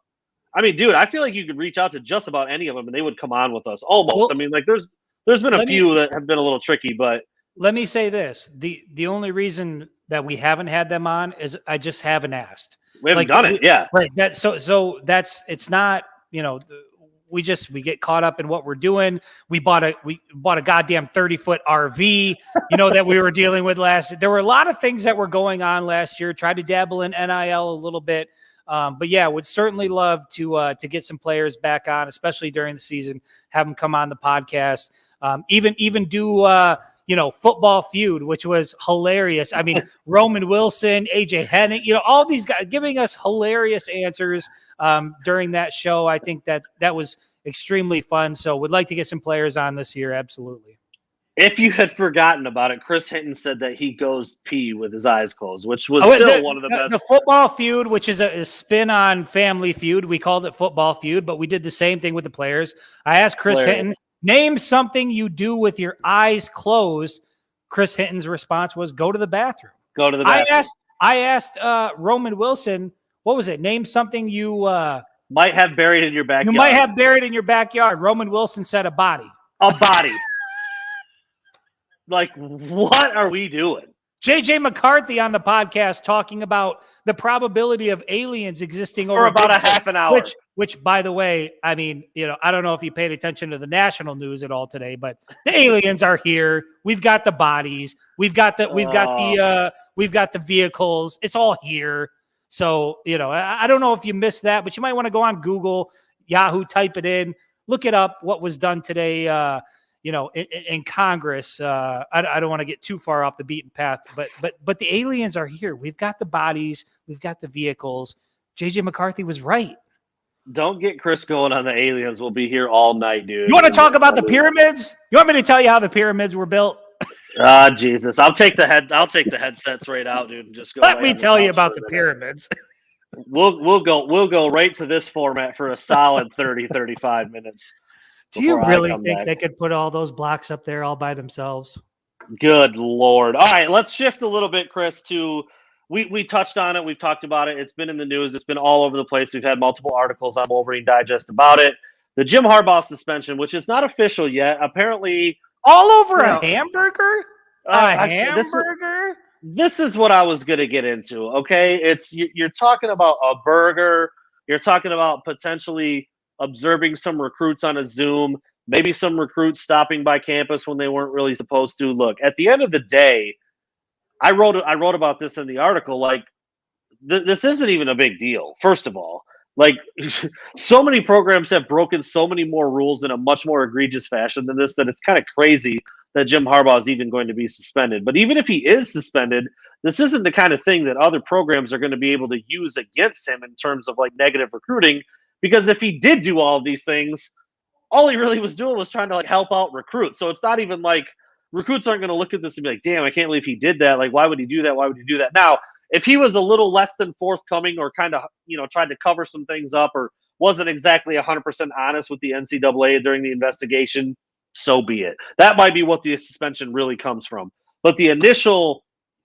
I mean, dude, I feel like you could reach out to just about any of them and they would come on with us. Almost. Well, I mean, like there's been a few that have been a little tricky, but let me say this: the only reason that we haven't had them on is I just haven't asked. we haven't done it. Yeah. Right. That's it's not, we get caught up in what we're doing. We bought a goddamn 30-foot RV, that we were dealing with last year. There were a lot of things that were going on last year. Tried to dabble in NIL a little bit. But yeah, would certainly love to get some players back on, especially during the season, have them come on the podcast. Even do Football Feud, which was hilarious. I mean, Roman Wilson, AJ Henning, all these guys giving us hilarious answers during that show. I think that was extremely fun. So would like to get some players on this year. Absolutely. If you had forgotten about it, Chris Hinton said that he goes pee with his eyes closed, which was still one of the best. The Football Feud, which is a spin on Family Feud. We called it Football Feud, but we did the same thing with the players. I asked Chris Hinton, name something you do with your eyes closed. Chris Hinton's response was go to the bathroom. Go to the bathroom. I asked Roman Wilson, what was it? Name something you might have buried in your backyard. You might have buried in your backyard. Roman Wilson said a body. A body. Like, what are we doing? JJ McCarthy on the podcast talking about the probability of aliens existing for about a half an hour. Which, by the way, I mean, I don't know if you paid attention to the national news at all today, but the aliens are here. We've got the bodies. We've got the vehicles. It's all here. So, I don't know if you missed that, but you might want to go on Google, Yahoo, type it in, look it up. What was done today? In Congress. I don't want to get too far off the beaten path, but the aliens are here. We've got the bodies. We've got the vehicles. JJ McCarthy was right. Don't get Chris going on the aliens. We'll be here all night, dude. You want to talk about the pyramids? You want me to tell you how the pyramids were built? Jesus. I'll take the headsets right out, dude, and just go. Let me tell you about the pyramids. We'll go right to this format for a solid 30-35 minutes. Do you really think they could put all those blocks up there all by themselves? Good Lord. All right, let's shift a little bit, Chris, to we touched on it. We've talked about it. It's been in the news. It's been all over the place. We've had multiple articles on Wolverine Digest about it. The Jim Harbaugh suspension, which is not official yet. Apparently all over a hamburger? Hamburger? This is what I was going to get into, okay? You're talking about a burger. You're talking about potentially observing some recruits on a Zoom, maybe some recruits stopping by campus when they weren't really supposed to. Look, at the end of the day, I wrote about this in the article. Like, this isn't even a big deal. First of all, like, so many programs have broken so many more rules in a much more egregious fashion than this that it's kind of crazy that Jim Harbaugh is even going to be suspended. But even if he is suspended, this isn't the kind of thing that other programs are going to be able to use against him in terms of like negative recruiting. Because if he did do all of these things, all he really was doing was trying to like help out recruits. So it's not even like recruits aren't going to look at this and be like, damn, I can't believe he did that. Like, why would he do that? Why would he do that? Now, if he was a little less than forthcoming or kind of, tried to cover some things up or wasn't exactly 100% honest with the NCAA during the investigation, so be it. That might be what the suspension really comes from. But the initial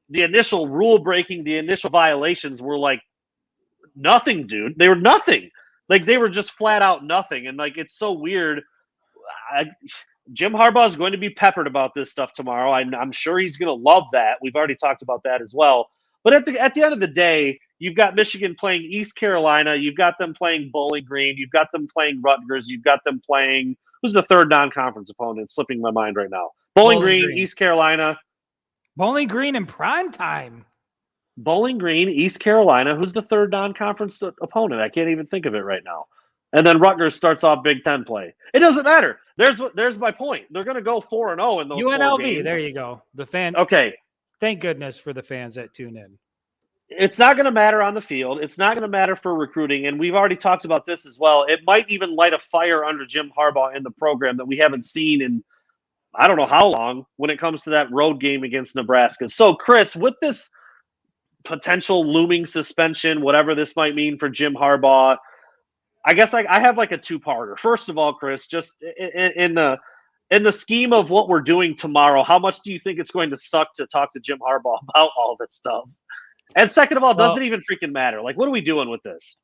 rule breaking, the initial violations were like nothing, dude. They were nothing. Like, they were just flat out nothing. And, like, it's so weird. Jim Harbaugh is going to be peppered about this stuff tomorrow. I'm sure he's going to love that. We've already talked about that as well. But at the end of the day, you've got Michigan playing East Carolina. You've got them playing Bowling Green. You've got them playing Rutgers. You've got them playing – who's the third non-conference opponent? It's slipping my mind right now. Bowling Green, East Carolina. Bowling Green in prime time. Bowling Green, East Carolina. Who's the third non-conference opponent? I can't even think of it right now. And then Rutgers starts off Big Ten play. It doesn't matter. There's my point. They're going to go 4-0 in those UNLV. 4 games. There you go. The fan. Okay. Thank goodness for the fans that tune in. It's not going to matter on the field. It's not going to matter for recruiting. And we've already talked about this as well. It might even light a fire under Jim Harbaugh in the program that we haven't seen in I don't know how long when it comes to that road game against Nebraska. So, Chris, with this potential looming suspension, whatever this might mean for Jim Harbaugh, I guess I have like a two-parter. First of all, Chris, just in the scheme of what we're doing tomorrow, how much do you think it's going to suck to talk to Jim Harbaugh about all this stuff? And second of all, does it even freaking matter? Like, what are we doing with this?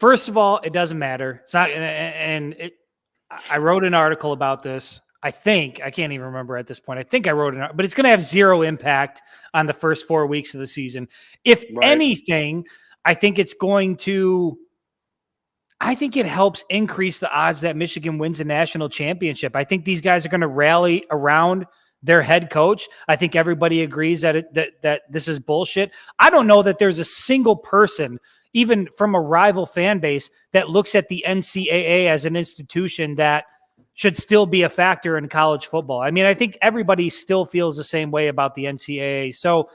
First of all, it doesn't matter. It's not, I wrote an article about this. I can't even remember at this point. I think I wrote it, but it's going to have zero impact on the first 4 weeks of the season. If anything, I think it helps increase the odds that Michigan wins a national championship. I think these guys are going to rally around their head coach. I think everybody agrees that this is bullshit. I don't know that there's a single person, even from a rival fan base, that looks at the NCAA as an institution that should still be a factor in college football. I mean, I think everybody still feels the same way about the NCAA. So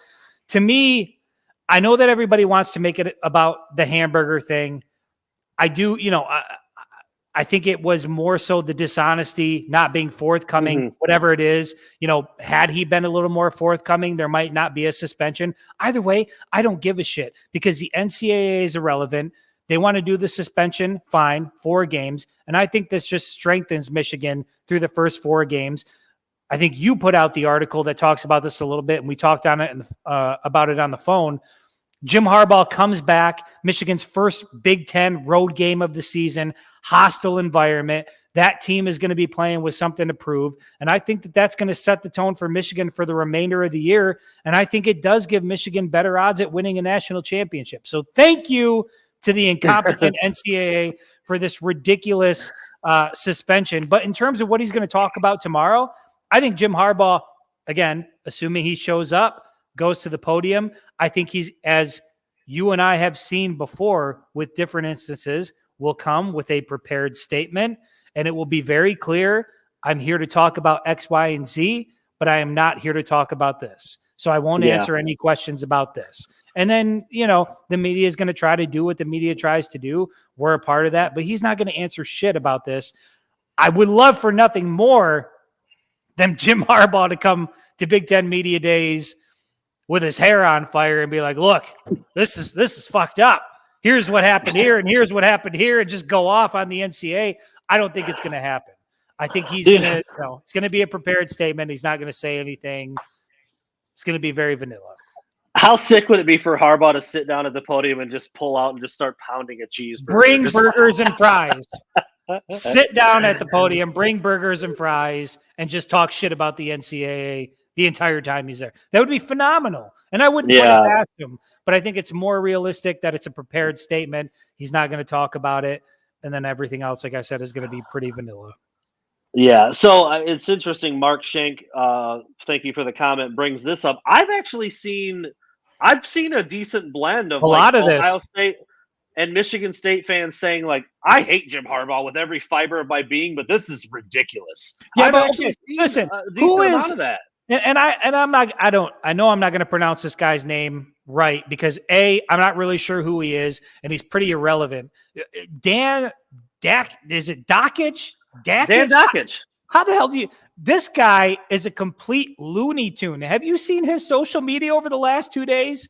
to me, I know that everybody wants to make it about the hamburger thing. I do, I think it was more so the dishonesty, not being forthcoming, whatever it is. Had he been a little more forthcoming, there might not be a suspension. Either way, I don't give a shit because the NCAA is irrelevant. They want to do the suspension, fine, 4 games. And I think this just strengthens Michigan through the first 4 games. I think you put out the article that talks about this a little bit, and we talked on it about it on the phone. Jim Harbaugh comes back, Michigan's first Big Ten road game of the season, hostile environment. That team is going to be playing with something to prove. And I think that that's going to set the tone for Michigan for the remainder of the year. And I think it does give Michigan better odds at winning a national championship. So thank you to the incompetent NCAA for this ridiculous suspension. But in terms of what he's going to talk about tomorrow, I think Jim Harbaugh, again, assuming he shows up, goes to the podium, I think he's, as you and I have seen before with different instances, will come with a prepared statement, and it will be very clear, I'm here to talk about X, Y, and Z, but I am not here to talk about this. So I won't answer any questions about this. And then, the media is going to try to do what the media tries to do. We're a part of that, but he's not going to answer shit about this. I would love for nothing more than Jim Harbaugh to come to Big Ten Media Days with his hair on fire and be like, look, this is fucked up. Here's what happened here, and here's what happened here, and just go off on the NCAA. I don't think it's going to happen. I think he's going to, it's going to be a prepared statement. He's not going to say anything. It's going to be very vanilla. How sick would it be for Harbaugh to sit down at the podium and just pull out and just start pounding a cheeseburger? Bring burgers and fries. Sit down at the podium, bring burgers and fries, and just talk shit about the NCAA the entire time he's there. That would be phenomenal. And I wouldn't put it past him, but I think it's more realistic that it's a prepared statement. He's not going to talk about it. And then everything else, like I said, is going to be pretty vanilla. Yeah. So it's interesting. Mark Schenk, thank you for the comment, brings this up. I've seen a decent blend of a lot of Ohio this. State and Michigan State fans saying, like, I hate Jim Harbaugh with every fiber of my being, but this is ridiculous. Yeah, but okay, listen, who is amount of that? I know I'm not going to pronounce this guy's name right because I'm not really sure who he is, and he's pretty irrelevant. Dan Dakich? Dan Dakich. How the hell this guy is a complete Looney Tune. Have you seen his social media over the last 2 days?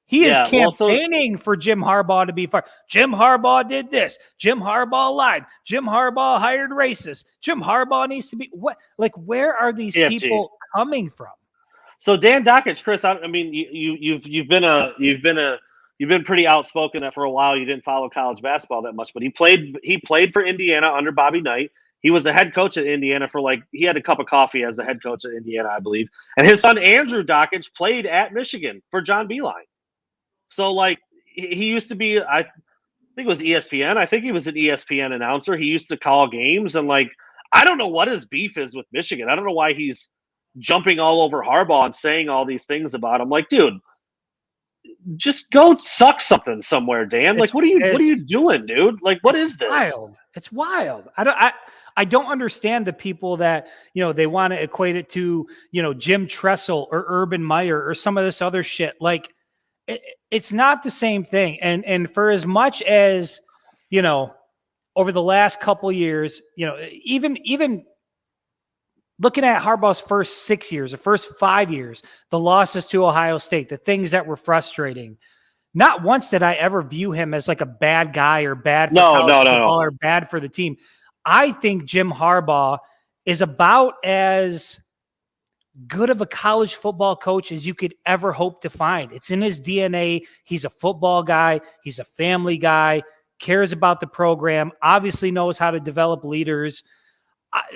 He is campaigning for Jim Harbaugh to be fired. Jim Harbaugh did this. Jim Harbaugh lied. Jim Harbaugh hired racists. Jim Harbaugh needs to be what? Like, where are these people coming from? So Dan Dakich, Chris, I mean, you've been pretty outspoken that for a while you didn't follow college basketball that much, but he played for Indiana under Bobby Knight. He was a head coach at Indiana he had a cup of coffee as a head coach at Indiana, I believe. And his son Andrew Dakich played at Michigan for John Beilein. So, like, he used to be, I think it was ESPN. I think he was an ESPN announcer. He used to call games. And, like, I don't know what his beef is with Michigan. I don't know why he's jumping all over Harbaugh and saying all these things about him. Like, dude, just go suck something somewhere, Dan. Like, what are you doing, dude? Like, what is this? Wild. It's wild. I don't understand the people that, they want to equate it to, Jim Tressel or Urban Meyer or some of this other shit. Like, it's not the same thing. And for as much as, over the last couple years, even looking at Harbaugh's first 6 years, the first 5 years, the losses to Ohio State, the things that were frustrating, not once did I ever view him as like a bad guy or bad for college football or bad for the team. I think Jim Harbaugh is about as good of a college football coach as you could ever hope to find. It's in his DNA. He's a football guy. He's a family guy. cares about the program, obviously knows how to develop leaders.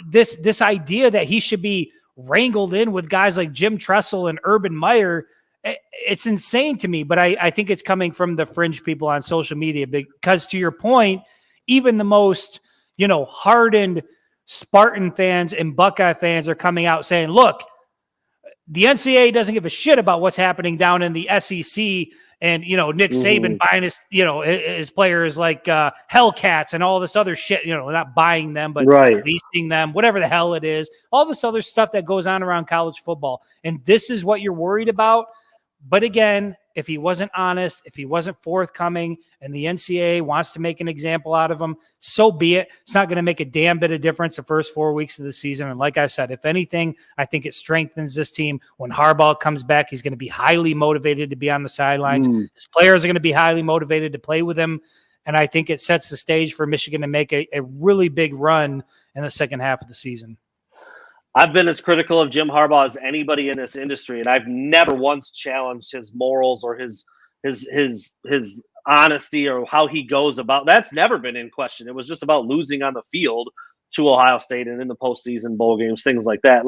This idea that he should be wrangled in with guys like Jim Tressel and Urban Meyer, it's insane to me. But I think it's coming from the fringe people on social media, because to your point, even the most, hardened Spartan fans and Buckeye fans are coming out saying, look, the NCAA doesn't give a shit about what's happening down in the SEC. And, Nick Saban buying his players like Hellcats and all this other shit, not buying them, but leasing them, whatever the hell it is, all this other stuff that goes on around college football. And this is what you're worried about. But again, if he wasn't honest, if he wasn't forthcoming, and the NCAA wants to make an example out of him, so be it. It's not going to make a damn bit of difference the first 4 weeks of the season. And like I said, if anything, I think it strengthens this team. When Harbaugh comes back, he's going to be highly motivated to be on the sidelines. His players are going to be highly motivated to play with him. And I think it sets the stage for Michigan to make a really big run in the second half of the season. I've been as critical of Jim Harbaugh as anybody in this industry, and I've never once challenged his morals or his honesty or how he goes about. That's never been in question. It was just about losing on the field to Ohio State and in the postseason, bowl games, things like that.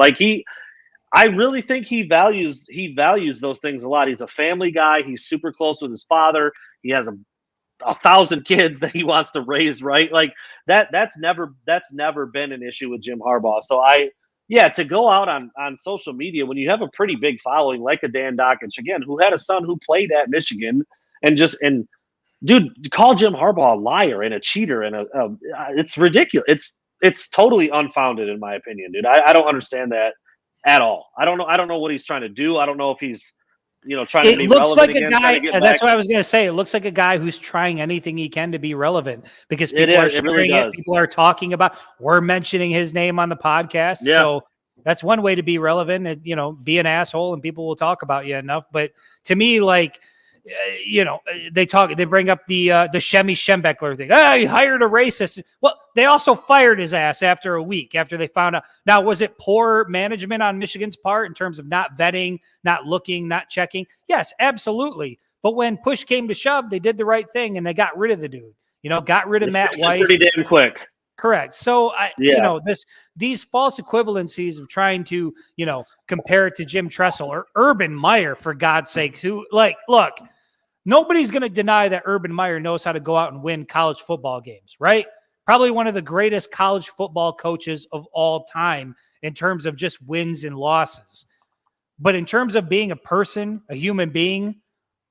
I really think he values those things a lot. He's a family guy. He's super close with his father. He has 1,000 kids that he wants to raise, right? Like that's never been an issue with Jim Harbaugh. So to go out on social media when you have a pretty big following like a Dan Dockich, again, who had a son who played at Michigan, and dude, call Jim Harbaugh a liar and a cheater and it's ridiculous. It's totally unfounded in my opinion, dude. I don't understand that at all. I don't know what he's trying to do. I don't know if he's trying to be relevant. It looks like a guy, and that's what I was going to say. It looks like a guy who's trying anything he can to be relevant, because people are sharing it. People are talking about. We're mentioning his name on the podcast, so that's one way to be relevant. And be an asshole, and people will talk about you enough. But to me, they bring up the Shemi Schembechler thing. He hired a racist. Well, they also fired his ass after a week after they found out. Now, was it poor management on Michigan's part in terms of not vetting, not looking, not checking? Yes, absolutely. But when push came to shove, they did the right thing and they got rid of the dude. Got rid of Matt Weiss pretty damn quick. Correct. So these false equivalencies of trying to compare it to Jim Tressel or Urban Meyer, for God's sake, who look. Nobody's going to deny that Urban Meyer knows how to go out and win college football games, right? Probably one of the greatest college football coaches of all time in terms of just wins and losses. But in terms of being a person, a human being,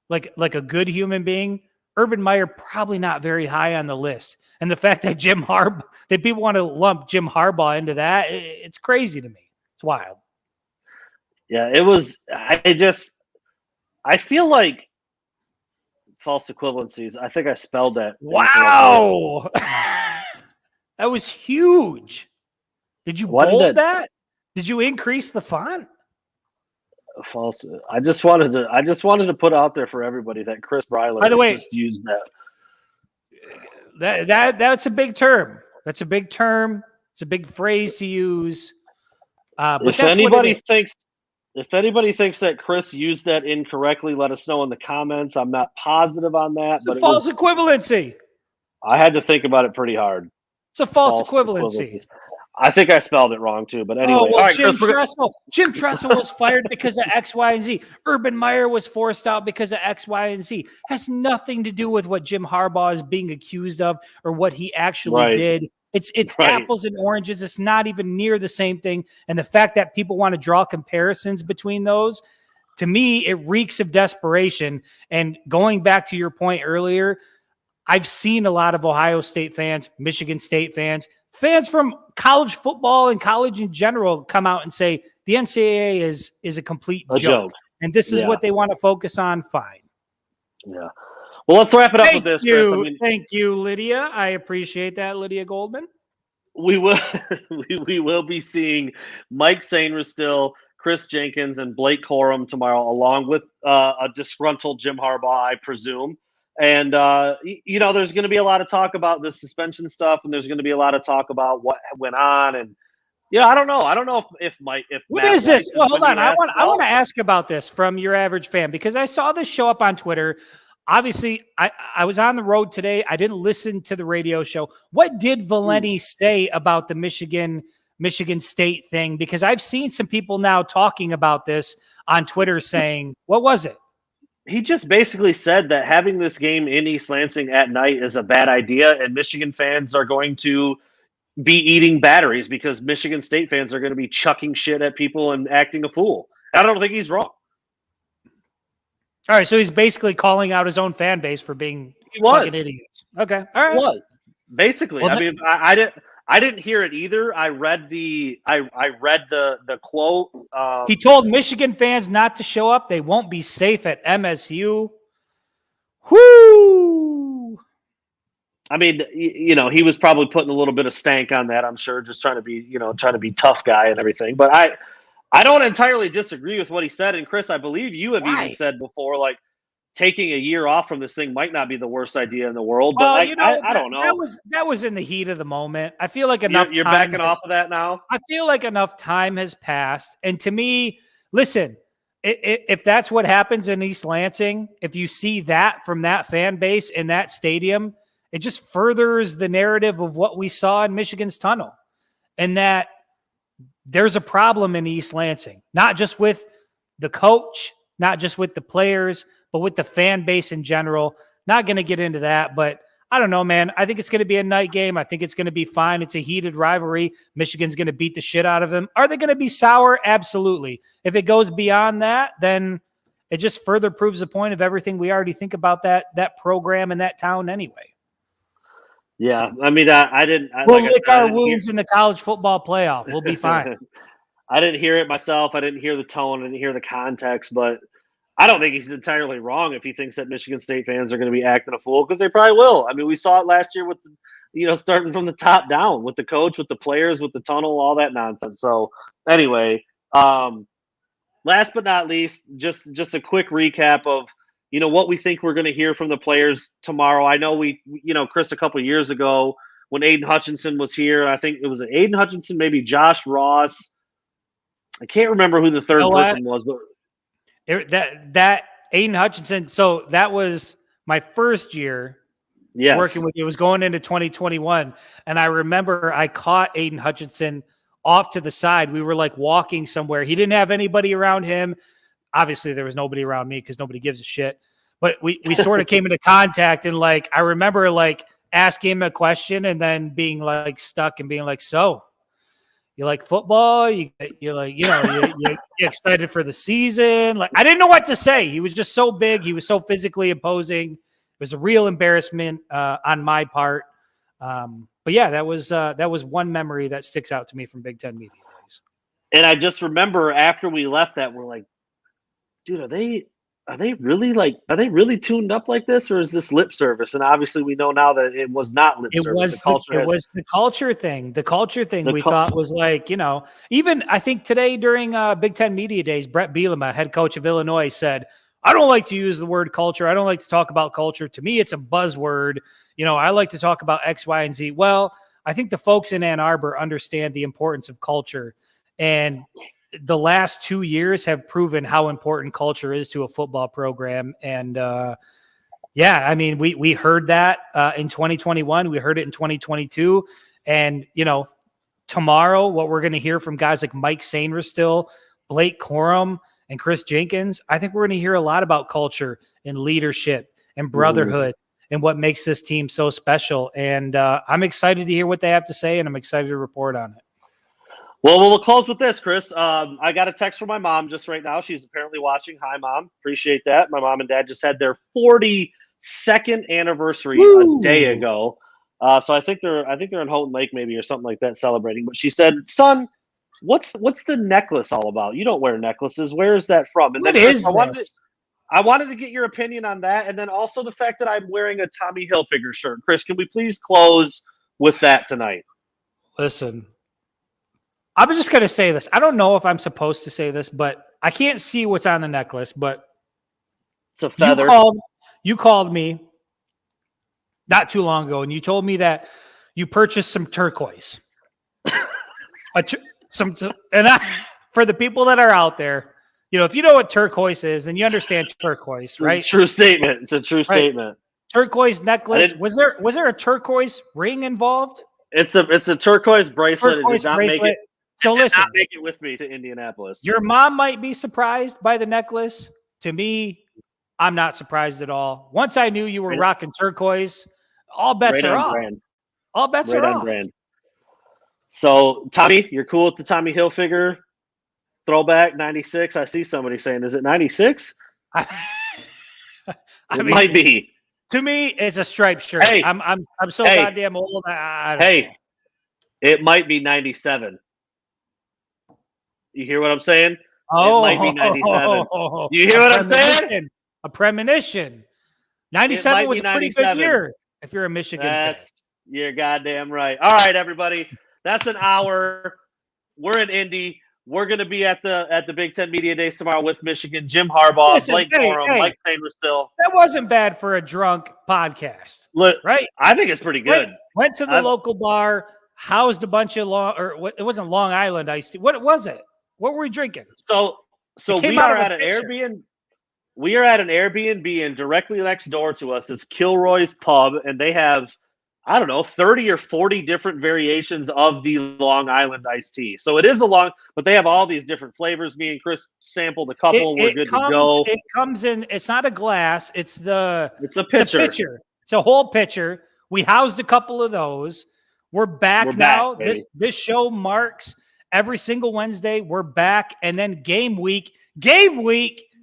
like a good human being, Urban Meyer probably not very high on the list. And the fact that that people want to lump Jim Harbaugh into that, it's crazy to me. It's wild. Yeah, it was. I feel like false equivalencies. I think I spelled that. Wow. That was huge. Did you bold that? Did you increase the font? False. I just wanted to put out there for everybody that Chris Breiler, by the way, just used that. That's a big term. That's a big term. It's a big phrase to use. But if anybody thinks that Chris used that incorrectly, let us know in the comments. I'm not positive on that. It's a false equivalency. I had to think about it pretty hard. It's a false equivalency. I think I spelled it wrong too, but anyway. Jim Tressel was fired because of X, Y, and Z. Urban Meyer was forced out because of X, Y, and Z. Has nothing to do with what Jim Harbaugh is being accused of or what he actually did. It's apples and oranges. It's not even near the same thing. And the fact that people want to draw comparisons between those, to me, it reeks of desperation. And going back to your point earlier, I've seen a lot of Ohio State fans, Michigan State fans from college football and college in general come out and say the NCAA is a complete joke. And this is what they want to focus on. Fine. Yeah. Well, let's wrap it up with this, Chris. Thank you, Lydia. I appreciate that, Lydia Goldman. We will be seeing Mike Sainristil, Chris Jenkins, and Blake Corum tomorrow, along with a disgruntled Jim Harbaugh, I presume. And there's going to be a lot of talk about the suspension stuff, and there's going to be a lot of talk about what went on. And I don't know. I don't know if what Matt is this? Well, hold on. I want to ask about this from your average fan, because I saw this show up on Twitter. obviously, I was on the road today. I didn't listen to the radio show. What did Valenti say about the Michigan State thing? Because I've seen some people now talking about this on Twitter saying, what was it? He just basically said that having this game in East Lansing at night is a bad idea, and Michigan fans are going to be eating batteries because Michigan State fans are going to be chucking shit at people and acting a fool. I don't think he's wrong. All right, so he's basically calling out his own fan base for being fucking idiots. Okay, all right. He was basically. Well, I mean, I didn't hear it either. I read the quote. He told Michigan fans not to show up. They won't be safe at MSU. Whoo! I mean, he was probably putting a little bit of stank on that, I'm sure, just trying to be tough guy and everything. But I don't entirely disagree with what he said. And Chris, I believe you have even said before, like, taking a year off from this thing might not be the worst idea in the world. But I don't know. That was in the heat of the moment. I feel like enough. You're backing off of that now. I feel like enough time has passed. And to me, listen, if that's what happens in East Lansing, if you see that from that fan base in that stadium, it just furthers the narrative of what we saw in Michigan's tunnel, and that there's a problem in East Lansing, not just with the coach, not just with the players, but with the fan base in general. Not going to get into that, but I don't know, man. I think it's going to be a night game. I think it's going to be fine. It's a heated rivalry. Michigan's going to beat the shit out of them. Are they going to be sour? Absolutely. If it goes beyond that, then it just further proves the point of everything we already think about that program and that town anyway. Yeah, I mean, I didn't. We'll lick our wounds in the college football playoff. We'll be fine. I didn't hear it myself. I didn't hear the tone. I didn't hear the context. But I don't think he's entirely wrong if he thinks that Michigan State fans are going to be acting a fool, because they probably will. I mean, we saw it last year with, starting from the top down, with the coach, with the players, with the tunnel, all that nonsense. So anyway, last but not least, just a quick recap of what we think we're going to hear from the players tomorrow. I know Chris, a couple of years ago when Aiden Hutchinson was here, I think it was Aiden Hutchinson, maybe Josh Ross. I can't remember who the third person was, but that Aiden Hutchinson. So that was my first year working with you. It was going into 2021. And I remember I caught Aiden Hutchinson off to the side. We were like walking somewhere. He didn't have anybody around him. Obviously, there was nobody around me because nobody gives a shit. But we sort of came into contact, and like I remember like asking him a question and then being like stuck and being like, "So, you like football? You excited for the season?" Like I didn't know what to say. He was just so big. He was so physically imposing. It was a real embarrassment on my part. But yeah, that was one memory that sticks out to me from Big Ten Media Days. And I just remember after we left that, we're like, dude, are they really tuned up like this, or is this lip service? And obviously we know now that it was not lip service. It was the culture thing. The culture thing we thought was like, even I think today during Big Ten Media Days, Brett Bielema, head coach of Illinois, said, I don't like to use the word culture. I don't like to talk about culture. To me, it's a buzzword. I like to talk about X, Y, and Z. Well, I think the folks in Ann Arbor understand the importance of culture, and the last 2 years have proven how important culture is to a football program. And I mean, we heard that in 2021, we heard it in 2022. And, tomorrow, what we're going to hear from guys like Mike Sainristil, Blake Corum, and Chris Jenkins, I think we're going to hear a lot about culture and leadership and brotherhood and what makes this team so special. And I'm excited to hear what they have to say, and I'm excited to report on it. Well, we'll close with this, Chris. I got a text from my mom just right now. She's apparently watching. Hi, Mom. Appreciate that. My mom and dad just had their 42nd anniversary a day ago. So I think they're in Houghton Lake maybe or something like that celebrating. But she said, son, what's the necklace all about? You don't wear necklaces. Where is that from? And what is I wanted to get your opinion on that, and then also the fact that I'm wearing a Tommy Hilfiger shirt. Chris, can we please close with that tonight? Listen, I was just going to say this. I don't know if I'm supposed to say this, but I can't see what's on the necklace, but it's a feather. You called me not too long ago, and you told me that you purchased some turquoise. For the people that are out there, if you know what turquoise is, then you understand turquoise, right? It's a true statement. It's a true statement. Turquoise necklace. Was there a turquoise ring involved? It's a turquoise bracelet. Turquoise it did not bracelet. make it. So it did listen, not make it with me to Indianapolis. Your mom might be surprised by the necklace. To me, I'm not surprised at all. Once I knew you were rocking turquoise, all bets are off. Brand. All bets are off. Brand. So, Tommy, you're cool with the Tommy Hilfiger throwback 96? I see somebody saying, is it 96? It might be. To me, it's a striped shirt. Hey, I'm so goddamn old. It might be 97. You hear what I'm saying? Oh, it might be 97. You hear what I'm saying? A premonition. 97 was a pretty good year if you're a Michigan fan. You're goddamn right. All right, everybody. That's an hour. We're in Indy. We're going to be at the Big Ten Media Days tomorrow with Michigan. Jim Harbaugh, Blake Corum, Mike Sainristil. That wasn't bad for a drunk podcast. Look, right? I think it's pretty good. Went to the local bar, housed a bunch of it wasn't Long Island iced tea. What was it? What were we drinking? So we are at an Airbnb. We are at an Airbnb, and directly next door to us is Kilroy's Pub, and they have, I don't know, 30 or 40 different variations of the Long Island iced tea. So it is but they have all these different flavors. Me and Chris sampled a couple. We're good to go. It comes in. It's not a glass. It's a pitcher. It's a whole pitcher. We housed a couple of those. We're back now. This show marks every single Wednesday. We're back, and then game week.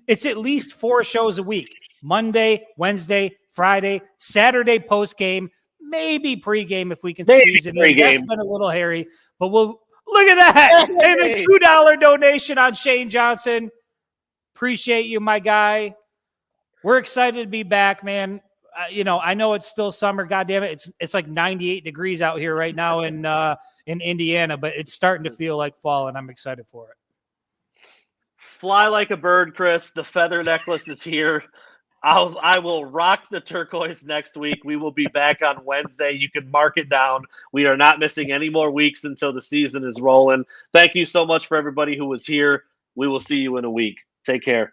It's at least 4 shows a week. Monday, Wednesday, Friday, Saturday post game. Maybe pregame if we can squeeze it in. That's been a little hairy, but we'll look at that. And a $2 donation on Shane Johnson. Appreciate you, my guy. We're excited to be back, man. I know it's still summer. God damn it, it's like 98 degrees out here right now in Indiana, but it's starting to feel like fall, and I'm excited for it. Fly like a bird, Chris. The feather necklace is here. I will rock the turquoise next week. We will be back on Wednesday. You can mark it down. We are not missing any more weeks until the season is rolling. Thank you so much for everybody who was here. We will see you in a week. Take care.